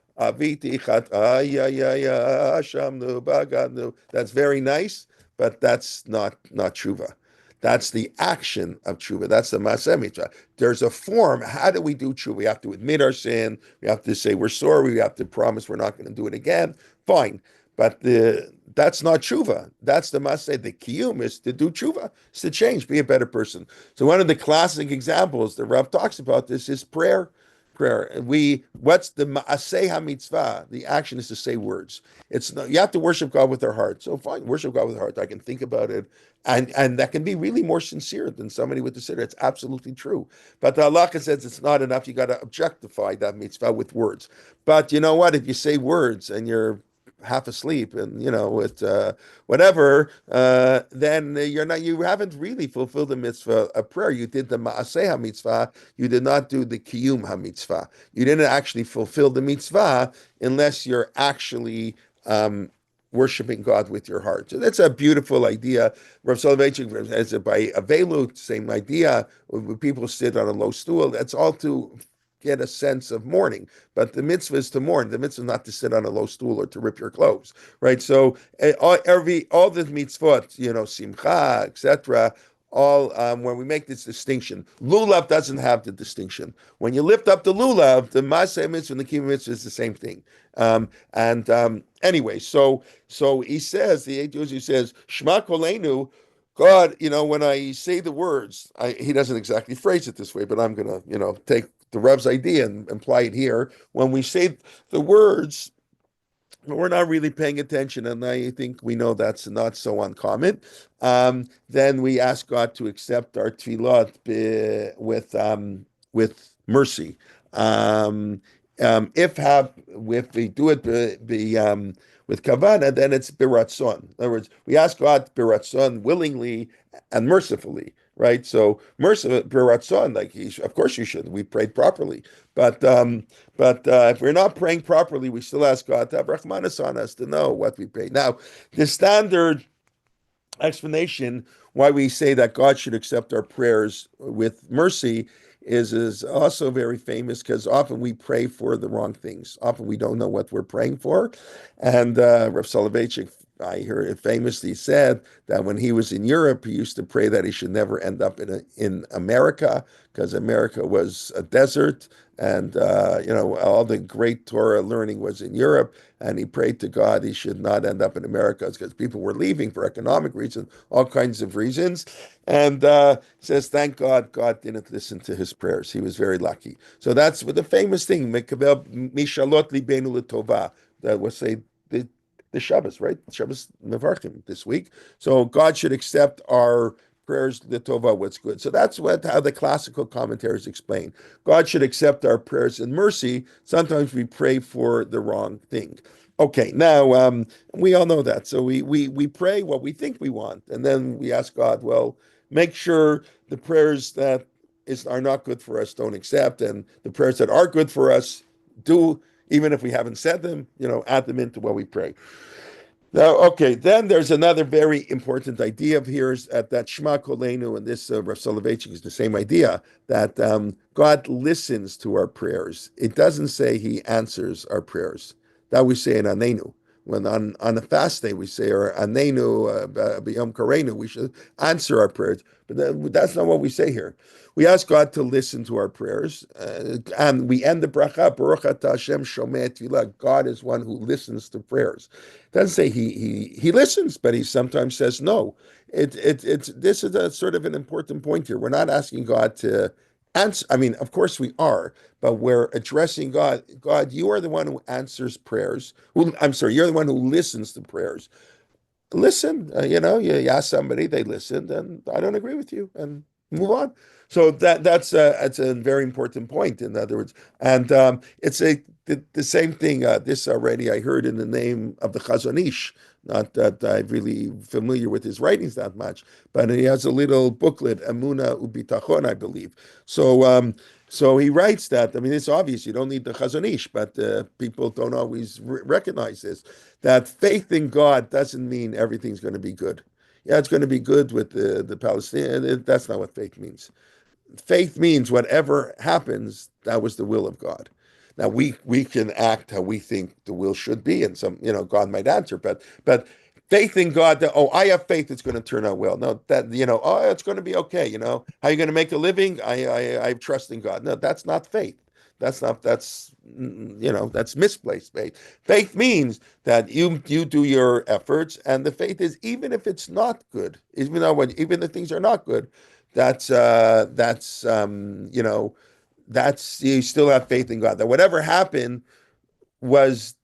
that's very nice, but that's not tshuva. That's the action of tshuva. That's the Maaseh mitzvah. There's a form. How do we do tshuva? We have to admit our sin. We have to say we're sorry. We have to promise we're not going to do it again. Fine. But that's not tshuva. That's the Maaseh. The kiyum is to do tshuva. It's to change, be a better person. So one of the classic examples the Rav talks about this is prayer. prayer. What's the Ma'aseh HaMitzvah? The action is to say words. It's not, you have to worship God with our heart. So fine, worship God with our heart. I can think about it, and that can be really more sincere than somebody with the siddur. It's absolutely true. But the halakha says it's not enough. You got to objectify that mitzvah with words. But you know what? If you say words and you're half asleep and with whatever, then you haven't really fulfilled the mitzvah of prayer. You did the Ma'aseh HaMitzvah, you did not do the Kiyum HaMitzvah. You didn't actually fulfill the mitzvah unless you're actually worshiping God with your heart. So that's a beautiful idea. Rav Soloveitchik has it by Avelu, same idea. When people sit on a low stool, that's all to get a sense of mourning. But the mitzvah is to mourn. The mitzvah is not to sit on a low stool or to rip your clothes, right? So all the mitzvot, simcha, etc., all when we make this distinction, lulav doesn't have the distinction. When you lift up the lulav, the maseh mitzvah and the kiyum mitzvah is the same thing. Anyway, so he says, the eight Jews, he says, Shema Kolenu, God, when I say the words, he doesn't exactly phrase it this way, but I'm going to, take the Rav's idea and apply it here. When we say the words, we're not really paying attention, and I think we know that's not so uncommon. Then we ask God to accept our tefillot with mercy. If we do it with kavana, then it's biratzon. In other words, we ask God biratzon willingly and mercifully, right? So merciful biratzon, of course you should. We prayed properly, but if we're not praying properly, we still ask God to have rachmanis on us to know what we pray. Now, the standard explanation why we say that God should accept our prayers with mercy is also very famous, because often we pray for the wrong things. Often we don't know what we're praying for. And Rav Soloveitchik, I heard it famously said that when he was in Europe, he used to pray that he should never end up in America, because America was a desert, and all the great Torah learning was in Europe. And he prayed to God he should not end up in America, because people were leaving for economic reasons, all kinds of reasons. And says, thank God, God didn't listen to his prayers. He was very lucky. So that's the famous thing, Mekabel Mishalot Libenu L'Tova, that will say the Shabbos, right? Shabbos Mevarchim this week. So God should accept our prayers L'Tova, what's good. So that's how the classical commentaries explain. God should accept our prayers in mercy. Sometimes we pray for the wrong thing. Okay, now we all know that. So we pray what we think we want, and then we ask God, well, make sure the prayers that are not good for us don't accept, and the prayers that are good for us do, even if we haven't said them, add them into what we pray. Now, okay, then there's another very important idea of here is that Shema Kolenu, and this Rav Soloveitchik is the same idea, that God listens to our prayers. It doesn't say he answers our prayers. That we say in Anenu. When on a fast day we say, or Anenu b'yom karenu, we should answer our prayers. But that's not what we say here. We ask God to listen to our prayers, and we end the bracha, Baruch atah Hashem shomei tefillah. God is one who listens to prayers. It doesn't say he listens, but he sometimes says no. This is a sort of an important point here. We're not asking God to answer. I mean, of course we are, but we're addressing God. God, you are the one who answers prayers. You're the one who listens to prayers. Listen, you ask somebody, they listened, and I don't agree with you, and move on. So that's a very important point. In other words, and it's the same thing. This already I heard in the name of the Chazon Ish. Not that I'm really familiar with his writings that much, but he has a little booklet, Emuna Ubitachon, I believe. So he writes that. I mean, it's obvious you don't need the Chazon Ish, but people don't always recognize this. That faith in God doesn't mean everything's going to be good. Yeah, it's going to be good with the Palestinians. That's not what faith means. Faith means whatever happens, that was the will of God. Now we can act how we think the will should be, and God might answer, but faith in God that, I have faith it's going to turn out well. No, that it's going to be okay. How are you going to make a living? I trust in God. No, that's not faith. That's misplaced faith. Faith means that you do your efforts, and the faith is even if it's not good, even if things are not good, that's that's you still have faith in God. That whatever happened was,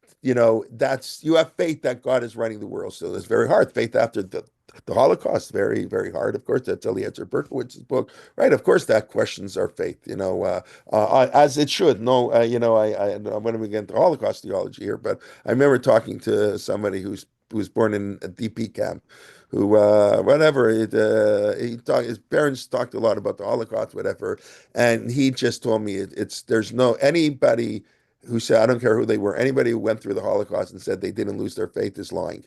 that's you have faith that God is running the world. So it's very hard. Faith after the Holocaust, very, very hard. Of course, that's Eliezer Berkowitz's book, right? Of course, that questions our faith, as it should. No, I don't want to get into Holocaust theology here, but I remember talking to somebody who was born in a DP camp, who whatever his parents talked a lot about the Holocaust, whatever, and he just told me there's no anybody who said, I don't care who they were, anybody who went through the Holocaust and said they didn't lose their faith is lying.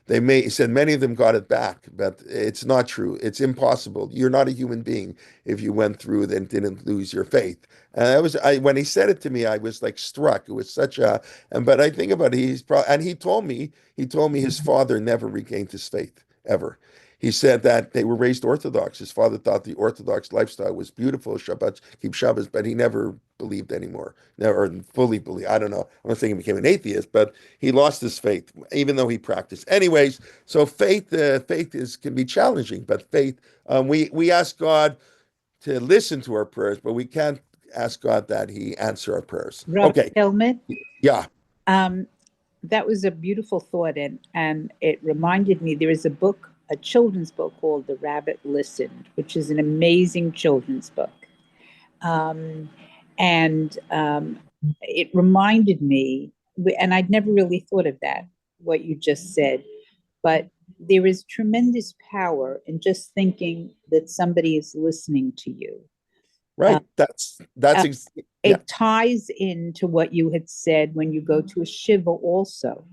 He said many of them got it back, but it's not true. It's impossible. You're not a human being if you went through and didn't lose your faith. And when he said it to me, I was like struck. It was but I think about it, and he told me his father never regained his faith ever. He said that they were raised Orthodox. His father thought the Orthodox lifestyle was beautiful, keep Shabbos, but he never believed anymore, never fully believed. I don't know. I'm not saying he became an atheist, but he lost his faith, even though he practiced. Anyways, so faith can be challenging, but faith, we ask God to listen to our prayers, but we can't ask God that He answer our prayers. Rabbi Okay, Kelman, yeah, that was a beautiful thought, and it reminded me there is a children's book called The Rabbit Listened, which is an amazing children's book. It reminded me, and I'd never really thought of that, what you just said, but there is tremendous power in just thinking that somebody is listening to you. right. It ties into what you had said when you go to a shiva also.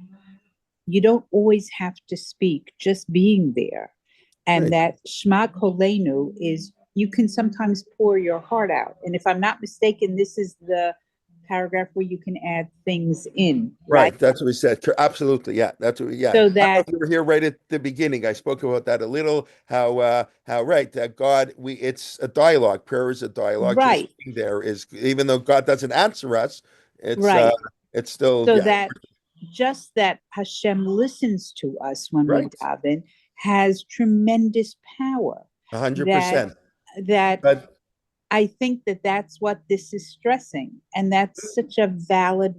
You don't always have to speak, just being there. And Right. that Shema Kolenu is, you can sometimes pour your heart out. And if I'm not mistaken, this is the paragraph where you can add things in. Right, that's what we said. Absolutely, yeah. That's what. Yeah. So I don't know that, if you were here right at the beginning. I spoke about that a little. How right that God, it's a dialogue. Prayer is a dialogue. right, Just being there is, even though God doesn't answer us, right. it's still, So yeah. that just that Hashem listens to us when we Right. daven has tremendous power. 100%. That But I think that that's what this is stressing. And that's such a valid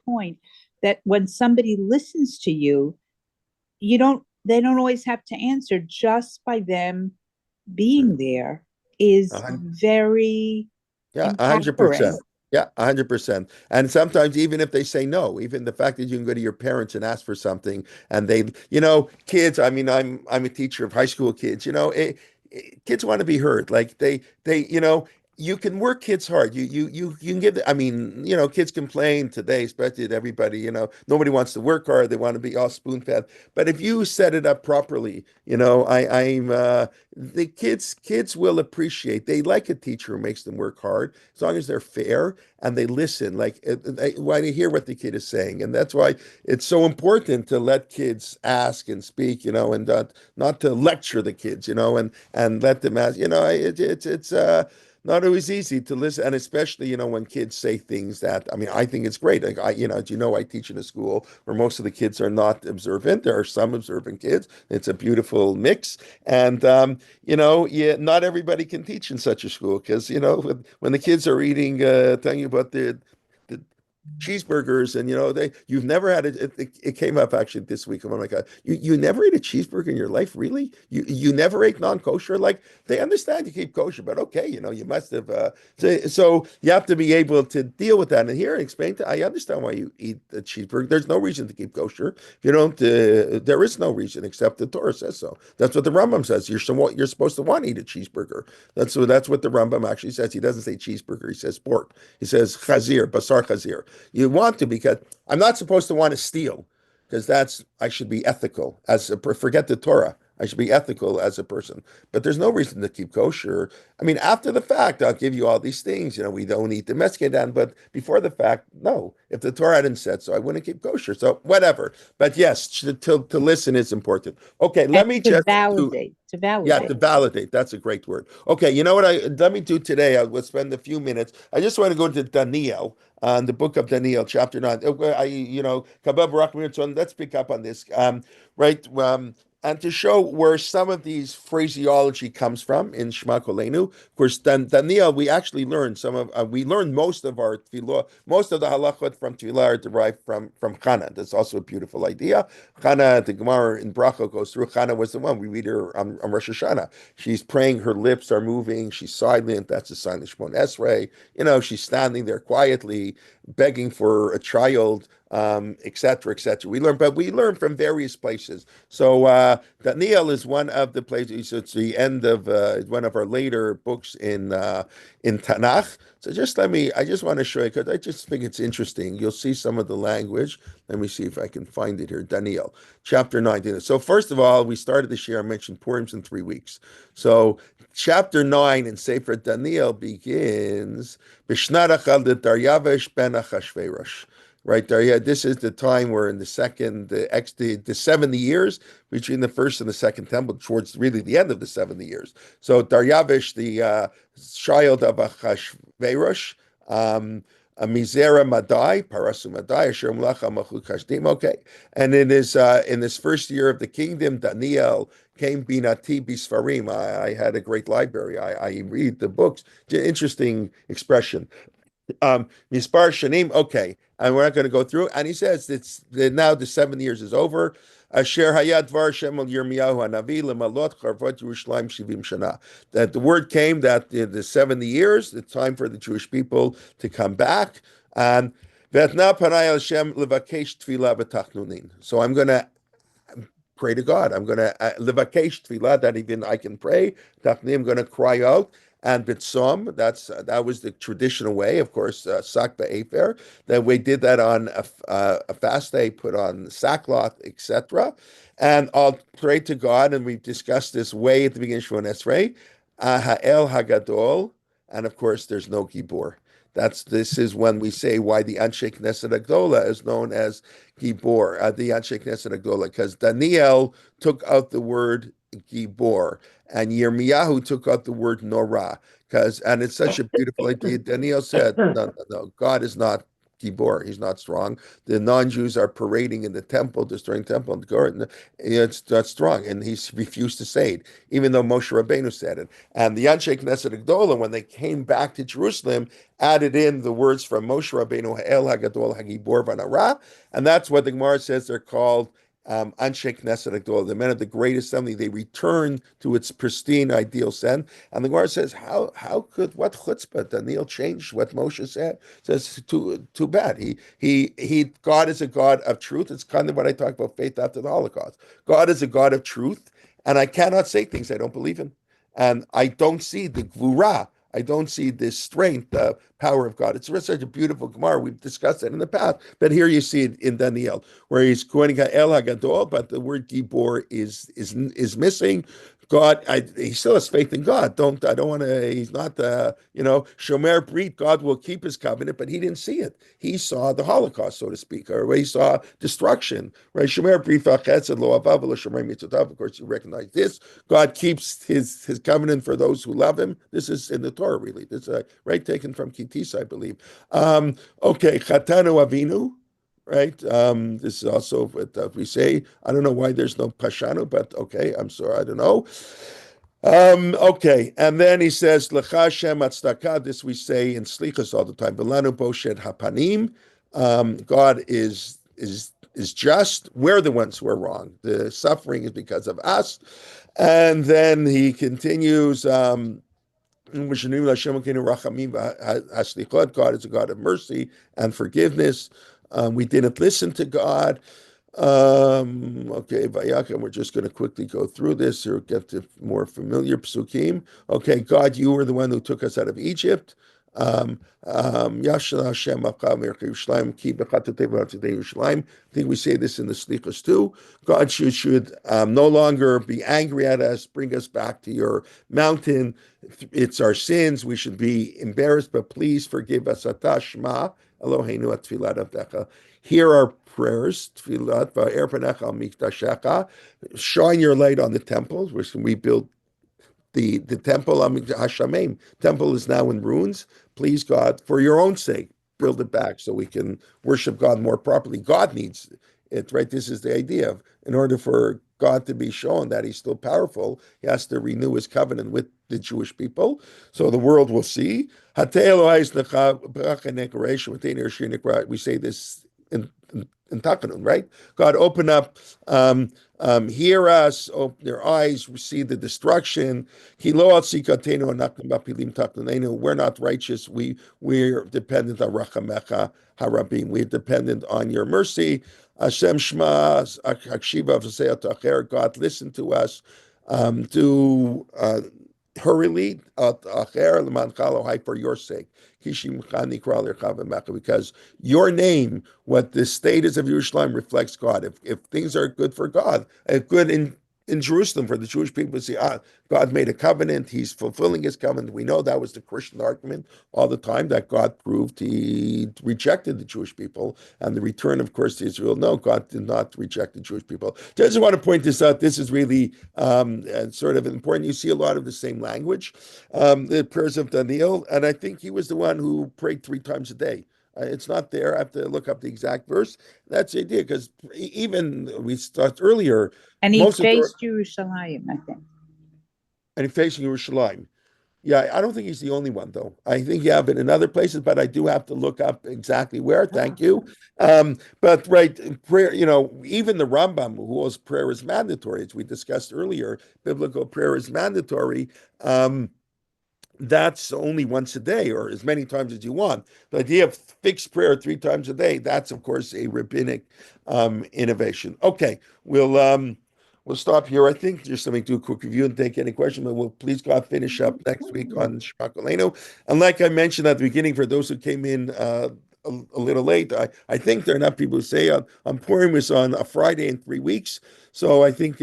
point, that when somebody listens to you, they don't always have to answer. Just by them being there is very yeah, empowering. 100%. Yeah, 100%. And sometimes even if they say no, even the fact that you can go to your parents and ask for something, and kids, I mean, I'm a teacher of high school kids, kids want to be heard. Like you can work kids hard. You can give, I mean, kids complain today, especially to everybody, nobody wants to work hard. They want to be all spoon fed. But if you set it up properly, the kids will appreciate. They like a teacher who makes them work hard, as long as they're fair and they listen. Like they want to hear what the kid is saying, and that's why it's so important to let kids ask and speak, and not to lecture the kids, and let them ask. It's not always easy to listen, and especially when kids say things that, I mean, I think it's great. Like I teach in a school where most of the kids are not observant. There are some observant kids. It's a beautiful mix, and not everybody can teach in such a school because when the kids are eating, telling you about the cheeseburgers, and you've never had it came up actually this week. I'm like, you never ate a cheeseburger in your life, really? You never ate non-kosher? Like, they understand you keep kosher, but okay, you must have so you have to be able to deal with that. And here, explain I understand why you eat a cheeseburger. There's no reason to keep kosher. If you don't, there is no reason except the Torah says so. That's what the Rambam says. You're supposed to want to eat a cheeseburger. That's what the Rambam actually says. He doesn't say cheeseburger. He says pork. He says chazir, basar chazir. You want to, because I'm not supposed to want to steal, because I should be ethical forget the Torah. I should be ethical as a person, but there's no reason to keep kosher. I mean, after the fact, I'll give you all these things. We don't eat domesticated animals, but before the fact, no. If the Torah hadn't said so, I wouldn't keep kosher. So whatever. But yes, to listen is important. Okay, let me just validate. Yeah, to validate. That's a great word. Okay, you know what let me do today? I will spend a few minutes. I just want to go to Daniel, the book of Daniel, chapter 9. Let's pick up on this. Right. and to show where some of these phraseology comes from in Shema Kolenu. Of course, Daniel, we actually learned we learned most of our tefillah, most of the halachot from tefillah are derived from Chana. That's also a beautiful idea. Chana, the Gemara in Bracha goes through. Chana was the one we read her on Rosh Hashanah. She's praying, her lips are moving, she's silent. That's a sign of Shemon Esrei. She's standing there quietly, begging for a child, etc., etc. We learn from various places. So Daniel is one of the places. So it's the end of one of our later books in Tanakh. So I just want to show you because I just think it's interesting. You'll see some of the language. Let me see if I can find it here. Daniel, chapter 19. So first of all, we started this year. I mentioned Purim's in 3 weeks. So chapter 9 in Sefer Daniel begins B'shnat achal de Daryavesh ben Achashverosh. Right there, yeah. This is the time where in the 70 years between the first and the second temple, towards really the end of the 70 years. So Daryavish, the child of Achashverosh, a Mizera Madai, Parasu Madai, Asher Mlacha Machu Kashdim. Okay, and in this first year of the kingdom, Daniel came binati bisfarim. I had a great library. I read the books. Interesting expression. Mispar Shanim, okay, and we're not going to go through. And he says now the 7 years is over. Asher Hayad Var Shemel Yirmiyahu Hanavi Lemalot Charvot Yerushalayim Shivim Shana. That the word came that the 70 years, the time for the Jewish people to come back. And Vetna Panay Hashem Levakesh Tefillah B'Tachnunin. So I'm going to pray to God. I'm going to Levakesh Tefillah, that even I can pray. Tachnunin, I'm going to cry out. And B'Tzom, that was the traditional way, of course, Sak B'Efer, that we did that on a fast day, put on sackcloth, etc. And I'll pray to God, and we discussed this way at the beginning of Shemon Esrei, Ha'el Hagadol, and of course, there's no Gibor. This is when we say why the Anshe Knesset Agdola is known as Gibor, the Anshe Knesset Agdola, because Daniel took out the word Gibor, and Yirmiyahu took out the word Norah, and it's such a beautiful idea. Daniel said, no, God is not Gibor, he's not strong. The non-Jews are parading in the temple, destroying the temple, and the garden. It's not strong, and he refused to say it, even though Moshe Rabbeinu said it. And the Anshe Knesset Agdola, when they came back to Jerusalem, added in the words from Moshe Rabbeinu, Ha'el Hagadol Hagibor Vanara, and that's what the Gemara says they're called. Anshe Knesset Agdola, the men of the great assembly, they return to its pristine, ideal sense. And the Gemara says, how could what chutzpah Daniel change what Moshe said? Says too bad. God is a God of truth. It's kind of what I talk about faith after the Holocaust. God is a God of truth, and I cannot say things I don't believe in, and I don't see the gvura. I don't see this strength, the power of God. It's such a beautiful Gemara. We've discussed it in the past, but here you see it in Daniel, where he's quoting El Hagadol, but the word Gibor is missing. God, he still has faith in God. I don't want to. He's not Shomer Brit. God will keep his covenant, but he didn't see it. He saw the Holocaust, so to speak, or he saw destruction. Right? Shomer Brit v'Chetz lo avav lo shomer mitzotav. Of course, you recognize this. God keeps his covenant for those who love him. This is in the Torah, really. This is right taken from Kitis, I believe. Okay, Chatanu Avinu. Right. This is also what we say. I don't know why there's no Pashanu, but okay, I'm sorry, I don't know. Okay, and then he says, L'cha Shem Atzdaka. This we say in Slichas all the time. Belanu Boshed Hapanim. God is just. We're the ones who are wrong. The suffering is because of us. And then he continues. God is a God of mercy and forgiveness. We didn't listen to God. Okay, Vayaka, we're just going to quickly go through this or get to more familiar psukim. Okay, God, you were the one who took us out of Egypt. I think we say this in the Slichos too. God should no longer be angry at us, bring us back to your mountain. It's our sins. We should be embarrassed, but please forgive us. Atah Shema Eloheinu atfilat avdecha. Hear our prayers. Tfilat va'er panecha al mikdashecha. Shine your light on the temple. We build the temple. Hashamim temple is now in ruins. Please, God, for your own sake, build it back so we can worship God more properly. God needs it, right? This is the idea of, in order for God to be shown that he's still powerful, he has to renew his covenant with the Jewish people. So the world will see. We say this in Takanun, right? God, open up, hear us, open their eyes, see the destruction. We're not righteous. We're dependent on Rachamecha Harabim. We're dependent on your mercy. Hashem Shema, Akshiva V'Se'at. God, listen to us. Do hurriedly for your sake. Because your name, what the status of Yerushalayim reflects God. If things are good for God, if good in Jerusalem for the Jewish people to see, God made a covenant, he's fulfilling his covenant. We know that was the Christian argument all the time, that God proved he rejected the Jewish people, and the return, of course, to Israel. No, God did not reject the Jewish people. I just want to point this out. This is really sort of important. You see a lot of the same language, the prayers of Daniel, and I think he was the one who prayed 3 times a day. It's not there. I have to look up the exact verse. That's the idea, because even we talked earlier, And he most of the- faced Jerusalem, I think. and facing Yerushalayim. Yeah, I don't think he's the only one, though. I think you have it in other places, but I do have to look up exactly where. Thank you. But right, prayer, even the Rambam, who holds prayer is mandatory, as we discussed earlier, biblical prayer is mandatory. That's only once a day or as many times as you want. The idea of fixed prayer 3 times a day, that's, of course, a rabbinic innovation. Okay, we'll stop here. I think just let me do a quick review and take any questions, but we'll please God finish up next week on Shema Kolenu. And like I mentioned at the beginning, for those who came in a little late, I think there are enough people who say I'm pouring this on a Friday in 3 weeks. So I think,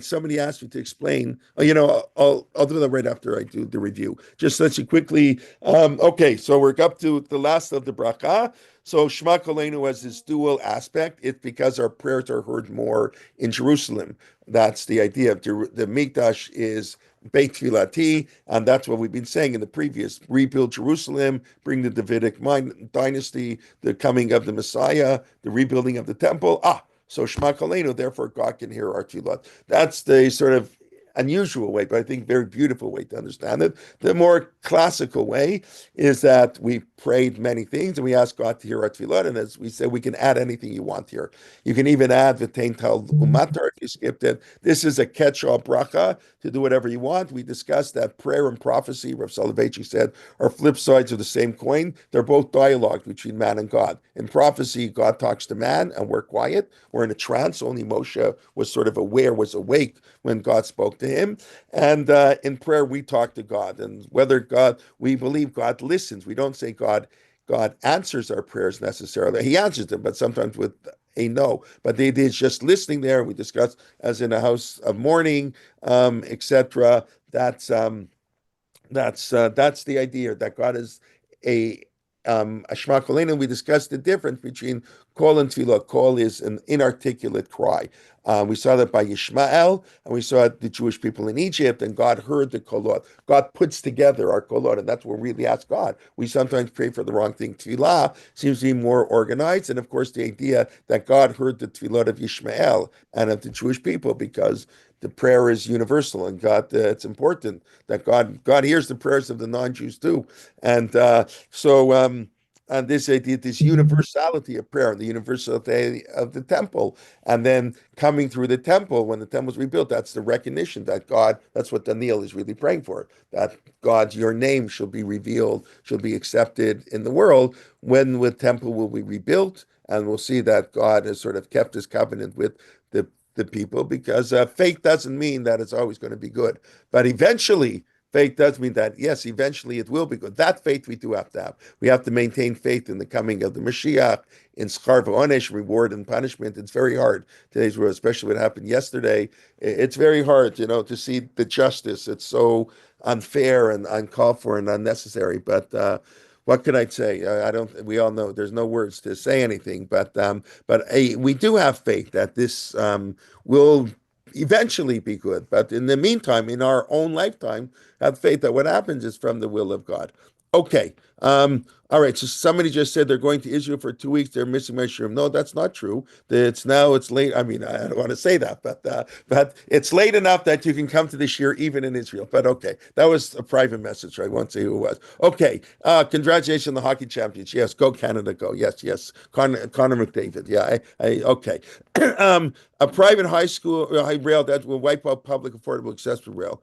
somebody asked me to explain. I'll do that right after I do the review. Just let you quickly. Okay, so we're up to the last of the bracha. So Shema Kolenu has this dual aspect. It's because our prayers are heard more in Jerusalem. That's the idea of the Mikdash is Beit Tfilati, and that's what we've been saying in the previous. Rebuild Jerusalem, bring the Davidic dynasty, the coming of the Messiah, the rebuilding of the temple. So Shema Kolenu, therefore God can hear our tefillah. That's the sort of unusual way, but I think very beautiful way to understand it. The more classical way is that we prayed many things and we ask God to hear our tefillah, and as we said, we can add anything you want here. You can even add v'tein tal umatar if you skipped it. This is a catch-all bracha to do whatever you want. We discussed that prayer and prophecy, Rav Soloveitchik said, are flip sides of the same coin. They're both dialogue between man and God. In prophecy, God talks to man and we're quiet. We're in a trance. Only Moshe was sort of was awake when God spoke to him. And in prayer, we talk to God. And we believe God listens. We don't say God answers our prayers necessarily. He answers them, but sometimes with a no. But the idea is just listening there. We discuss as in a house of mourning, etc. That's the idea, that God is a Shema Kolenu. We discussed the difference between call and tefillah. Call is an inarticulate cry. We saw that by Yishmael, and we saw the Jewish people in Egypt, and God heard the kolot. God puts together our kolot, and that's what we really ask God. We sometimes pray for the wrong thing. Tefillah seems to be more organized, and of course the idea that God heard the tefillot of Yishmael and of the Jewish people, because the prayer is universal, and God, it's important that God hears the prayers of the non-Jews too. And and this idea, this universality of prayer, the universality of the temple, and then coming through the temple, when the temple was rebuilt, that's the recognition that God, that's what Daniel is really praying for, that God, your name shall be revealed, shall be accepted in the world, when the temple will be rebuilt, and we'll see that God has sort of kept his covenant with the people, because faith doesn't mean that it's always going to be good, but eventually faith does mean that, yes, eventually it will be good. That faith we do have to have. We have to maintain faith in the coming of the Mashiach, in schar v'onesh, reward and punishment. It's very hard today's world, especially what happened yesterday. It's very hard, to see the justice. It's so unfair and uncalled for and unnecessary. But what could I say? I don't. We all know there's no words to say anything. But we do have faith that this will eventually be good. But in the meantime, in our own lifetime, have faith that what happens is from the will of God. Okay. All right, so somebody just said they're going to Israel for 2 weeks. They're missing my shirim. No, that's not true. It's late. I mean, I don't want to say that, but it's late enough that you can come to this year even in Israel. But okay, that was a private message. I won't say who it was. Okay, congratulations on the hockey champions. Yes, go Canada, go. Yes. Connor McDavid. Yeah, okay. A private high school high rail that will wipe out public affordable accessible rail.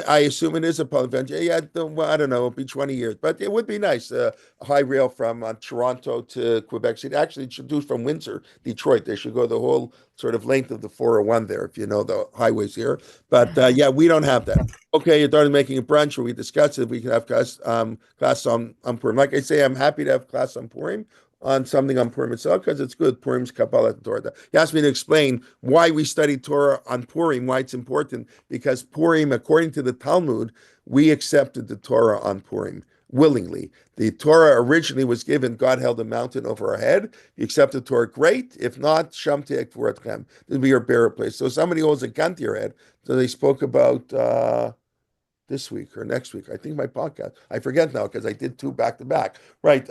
I assume it is a public venture. Yeah, well, I don't know. It'll be 20 years, but it would be nice. A high rail from Toronto to Quebec City. Actually, it should do from Windsor, Detroit. They should go the whole sort of length of the 401 there, if you know the highways here. But yeah, we don't have that. Okay, your daughter's making a brunch where we discussed if we could have class on Purim. Like I say, I'm happy to have class on Purim, on something on Purim itself, because it's good. Purim's Kabbalah Torah. He asked me to explain why we study Torah on Purim, why it's important, because Purim, according to the Talmud, we accepted the Torah on Purim willingly. The Torah originally was given, God held a mountain over our head. You accept the Torah, great. If not, Sham Te'ek Tvoratchem. This will be your burial place. So somebody holds a gun to your head. So they spoke about this week or next week. I think my podcast. I forget now because I did 2 back to back. Right.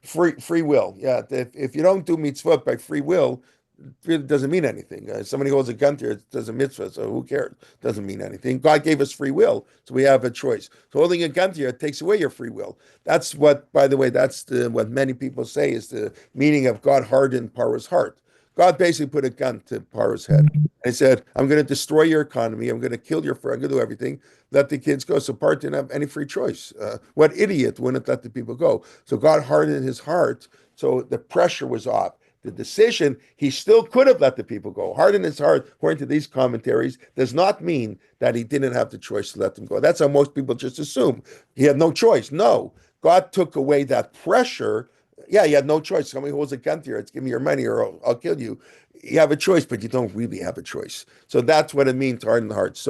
Free will. Yeah. If you don't do mitzvot by free will, it really doesn't mean anything. Somebody holds a gun to you, it does a mitzvah, so who cares? Doesn't mean anything. God gave us free will, so we have a choice. So holding a gun to you, it takes away your free will. That's what, by the way, what many people say is the meaning of God hardened Paro's heart. God basically put a gun to Paro's head and said, I'm going to destroy your economy. I'm going to kill your friend. I'm going to do everything. Let the kids go. So Paro didn't have any free choice. What idiot wouldn't let the people go? So God hardened his heart. So the pressure was off. The decision, he still could have let the people go. Harden his heart, according to these commentaries, does not mean that he didn't have the choice to let them go. That's how most people just assume. He had no choice. No. God took away that pressure. Yeah, you had no choice. Somebody holds a gun to you, it's give me your money or I'll kill you. You have a choice, but you don't really have a choice. So that's what it means to harden the heart.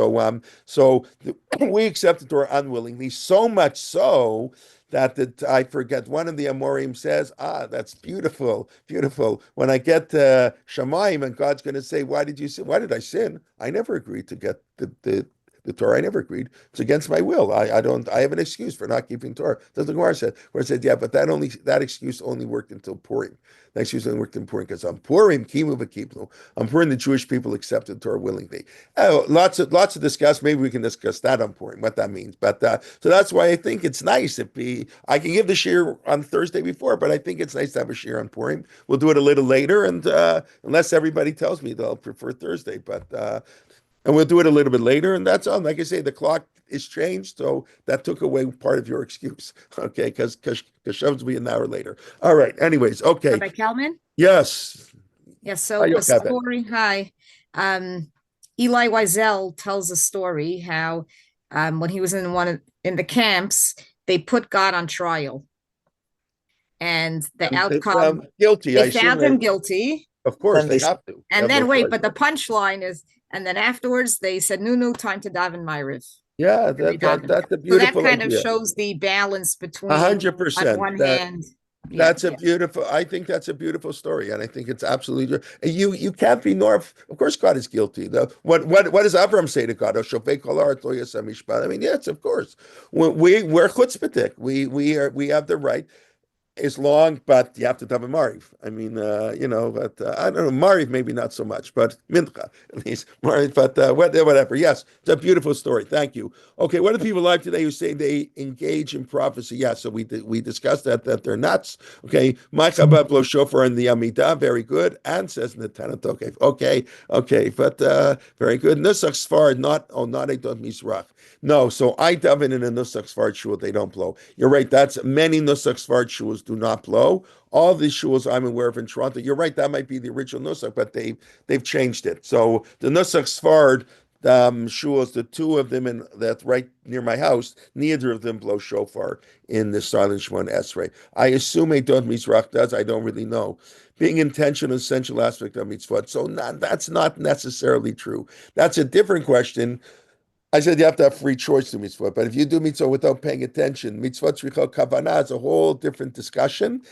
We accept the Torah unwillingly, so much so that I forget, one of the Amorim says, that's beautiful, beautiful. When I get to Shamayim and God's going to say, why did you sin? Why did I sin? I never agreed to get the Torah. I never agreed. It's against my will. I have an excuse for not keeping Torah. That's what Gemara said. Where it said, yeah, but that excuse only worked until Purim. That excuse only worked in Purim because on Purim, Kimu v'Kiplu. On Purim, the Jewish people accepted Torah willingly. Lots to discuss. Maybe we can discuss that on Purim, what that means. But so that's why I think it's nice I can give the shir on Thursday before, but I think it's nice to have a shir on Purim. We'll do it a little later, and unless everybody tells me they'll prefer Thursday, and we'll do it a little bit later, and that's all. Like I say, the clock is changed, so that took away part of your excuse, okay? Because Shem's will be an hour later. All right. Anyways, okay. Rabbi Kelman? Yes. Yes. So Hi, a Yochai. story. Hi. Eli Wiesel tells a story how when he was in the camps, they put God on trial, and the outcome Guilty. they found him guilty. Of course, they have to. And then wait, but the punchline is, and then afterwards they said, "No, time to daven Ma'ariv." Yeah, that's a beautiful. So that kind idea. of shows the balance between 100%. on one hand. That's a beautiful. I think that's a beautiful story, and I think it's absolutely. You can't be Of course, God is guilty. What does Avram say to God? I mean, yes, of course. We're chutzpahdik. We have the right. Is long, but you have to daven Mariv. I mean, but I don't know, Mariv maybe not so much, but Mincha at least. Mariv, but whatever. Yes, it's a beautiful story. Thank you. Okay, what are the people live today who say they engage in prophecy? Yeah, so we discussed that they're nuts. Okay, my Chabad blows shofar in the Amidah, very good, and says in the Tanat. Okay, but very good. Nusach Sfard, not Eidot Mizrach. No, so I daven in a Nusach Sfard shul, they don't blow. You're right. That's many Nusach Sfard shuls do not blow. All these shuls I'm aware of in Toronto, you're right, that might be the original Nusach, but they've changed it. So the Nusach Sfard shuls, the 2 of them that's right near my house, neither of them blow shofar in the silent Shemon Esrei. I assume Eidot Mizrach does. I don't really know. Being intentional, essential aspect of mitzvot. So that's not necessarily true. That's a different question. I said you have to have free choice to mitzvot, but if you do mitzvot without paying attention, mitzvot tzricha kavanah is a whole different discussion.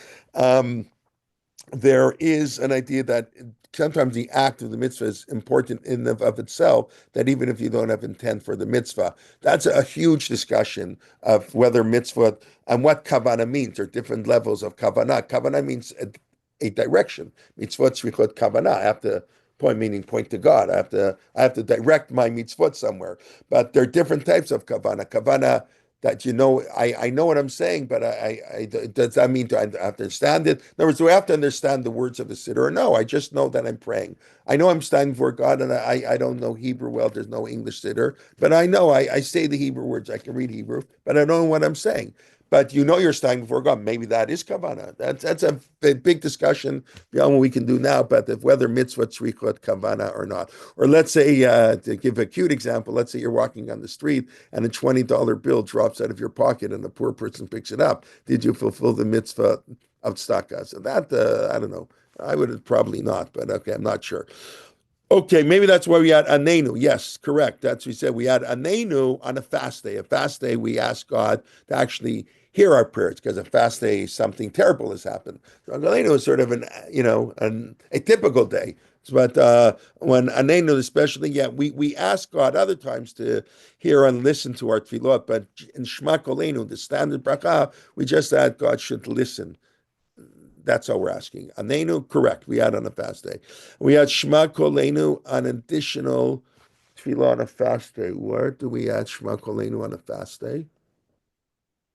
there is an idea that sometimes the act of the mitzvah is important in and of itself, that even if you don't have intent for the mitzvah. That's a huge discussion of whether mitzvah and what kavanah means. There are different levels of kavanah. Kavanah means a direction. Mitzvot tzrichot kavanah. I have to point, meaning point to God. I have to direct my mitzvot somewhere. But there are different types of kavanah. Kavanah that I know what I'm saying, but does that mean I have to understand it? In other words, do I have to understand the words of the Siddur? Or no, I just know that I'm praying. I know I'm standing before God, and I don't know Hebrew well. There's no English Siddur, but I know I say the Hebrew words. I can read Hebrew, but I don't know what I'm saying. But you're standing before God. Maybe that is kavanah. That's a big discussion beyond what we can do now, but whether mitzvah tzrichot kavanah or not. Or let's say, to give a cute example, let's say you're walking on the street and a $20 bill drops out of your pocket and a poor person picks it up. Did you fulfill the mitzvah of tzedakah? So that, I don't know. I would probably not, but okay, I'm not sure. Okay, maybe that's why we had Anenu. Yes, correct. That's what we said. We had Anenu on a fast day. A fast day, we ask God to actually hear our prayers, because a fast day, something terrible has happened. So Anenu is sort of a typical day. But when Anenu especially, we ask God other times to hear and listen to our tefillot. But in Shema Kolenu, the standard bracha, we just ask God should listen. That's all we're asking. Anenu, correct. We had on a fast day. We had Shema Kolenu, an additional tefillah on a fast day. Where do we add Shema Kolenu on a fast day?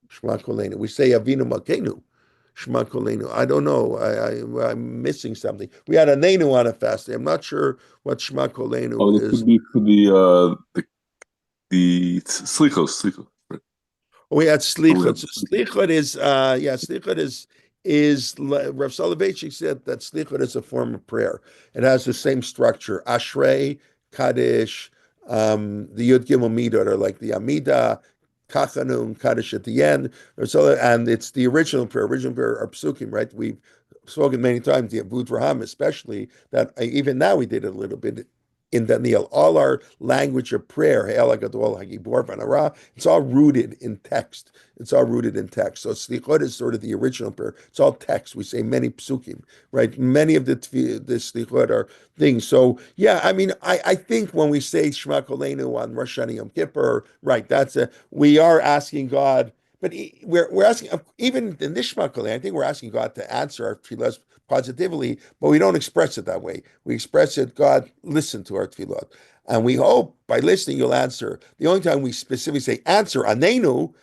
Shema Kolenu. We say Avinu Malkeinu. Shema Kolenu. I don't know. I'm missing something. We had Anenu on a fast day. I'm not sure what Shema Kolenu this is. would be for the slichos. Right? We had Slichot. have So Slichot is Slichot is Rav Soloveitchik said that Slichot is a form of prayer. It has the same structure. Ashrei, Kaddish, the Yud Gimel Midot are like the Amida, Kachanun, Kaddish at the end. And it's the original prayer. Original prayer are psukim, right? We've spoken many times, the Abu Raham especially, that even now we did it a little bit in Daniel. All our language of prayer, it's all rooted in text. It's all rooted in text. So Slichot is sort of the original prayer. It's all text. We say many psukim, right? Many of the Slichot are things. So yeah, I mean, I think when we say Shema Kolenu on Rosh Hashanah Yom Kippur, right? We are asking God. But we're asking, even in this Shema Kolenu, I think we're asking God to answer our tefillahs positively, but we don't express it that way. We express it, God, listen to our tefillot. And we hope by listening, you'll answer. The only time we specifically say answer, Anenu,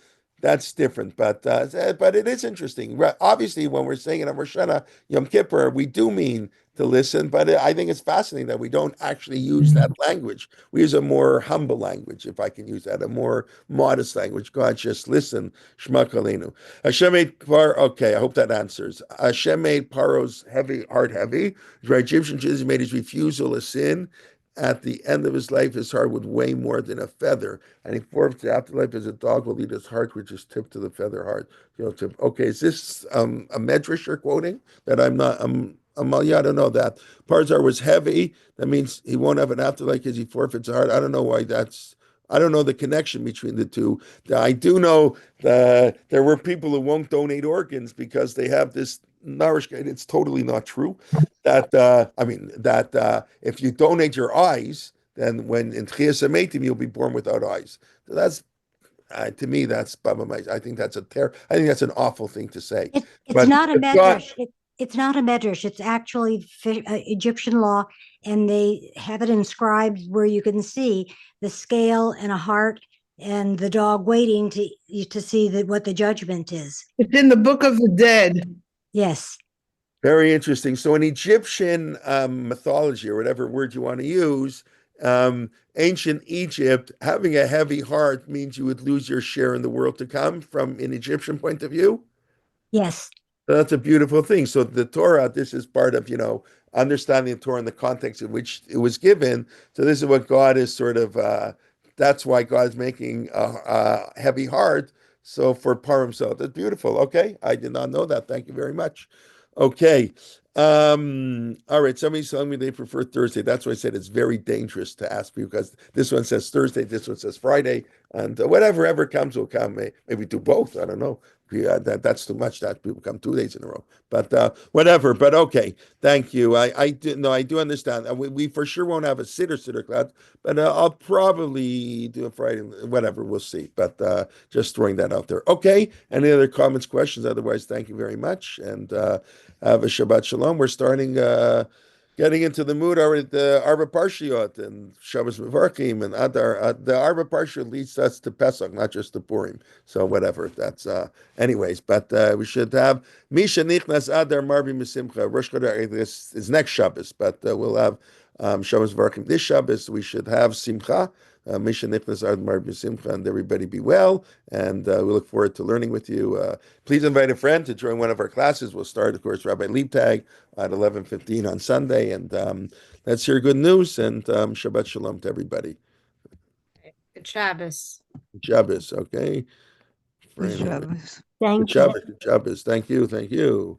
that's different. But it is interesting. Obviously, when we're saying it on Rosh Hashanah, Yom Kippur, we do mean to listen, but I think it's fascinating that we don't actually use that language. We use a more humble language, if I can use that, a more modest language. God, just listen. Shema Kalenu. Hashem made okay, I hope that answers. Hashem made Paro's heart heavy. The Egyptian Jesus made his refusal a sin. At the end of his life, his heart would weigh more than a feather, and he forfeits the afterlife as a dog will eat his heart, which is tipped to the feather heart. Okay, is this a medrash you're quoting? That I'm not. I don't know that. Parzar was heavy. That means he won't have an afterlife because he forfeits his heart. I don't know why that's. I don't know the connection between the two. I do know that there were people who won't donate organs because they have this nourishment. It's totally not true. That if you donate your eyes, then when in Tchias HaMeitim you'll be born without eyes. So that's to me that's I think that's I think that's an awful thing to say. It's not a medrash. It's not a medrash. It's actually Egyptian law, and they have it inscribed where you can see the scale and a heart and the dog waiting to see what the judgment is. It's in the Book of the Dead. Yes. Very interesting. So in Egyptian mythology, or whatever word you want to use, ancient Egypt, having a heavy heart means you would lose your share in the world to come from an Egyptian point of view? Yes. So that's a beautiful thing. So the Torah, this is part of, understanding the Torah in the context in which it was given. So this is what God is sort of, that's why God's making a heavy heart. So for Par himself, that's beautiful. Okay. I did not know that. Thank you very much. Okay. All right. Somebody's telling me they prefer Thursday. That's why I said it's very dangerous to ask people, because this one says Thursday, this one says Friday, and whatever ever comes will come. Maybe do both. I don't know. Yeah, that's too much. That people come 2 days in a row, but whatever. But okay, thank you. I do understand. We for sure won't have a Siddur class, but I'll probably do a Friday. Whatever, we'll see. But just throwing that out there. Okay. Any other comments, questions? Otherwise, thank you very much, and have a Shabbat Shalom. We're starting. Getting into the mood already, the Arba Parshiot and Shabbos Mevarchim and Adar. The Arba Parshiot leads us to Pesach, not just to Purim. So whatever. That's anyways. But we should have Misha Nichnas Adar Marbi Mesimcha. Rosh Chodesh is next Shabbos, but we'll have Shabbos Mevarchim this Shabbos. We should have Simcha. Misha Nichnas Adar Marbi Mesimcha, and everybody be well. And we look forward to learning with you. Please invite a friend to join one of our classes. We'll start, of course, Rabbi Liebtag at 11:15 on Sunday, and let's hear good news. And Shabbat Shalom to everybody. Good Shabbos. Shabbos, okay. Good Shabbos. Thank Good you. Shabbos, good Shabbos. Thank you, thank you.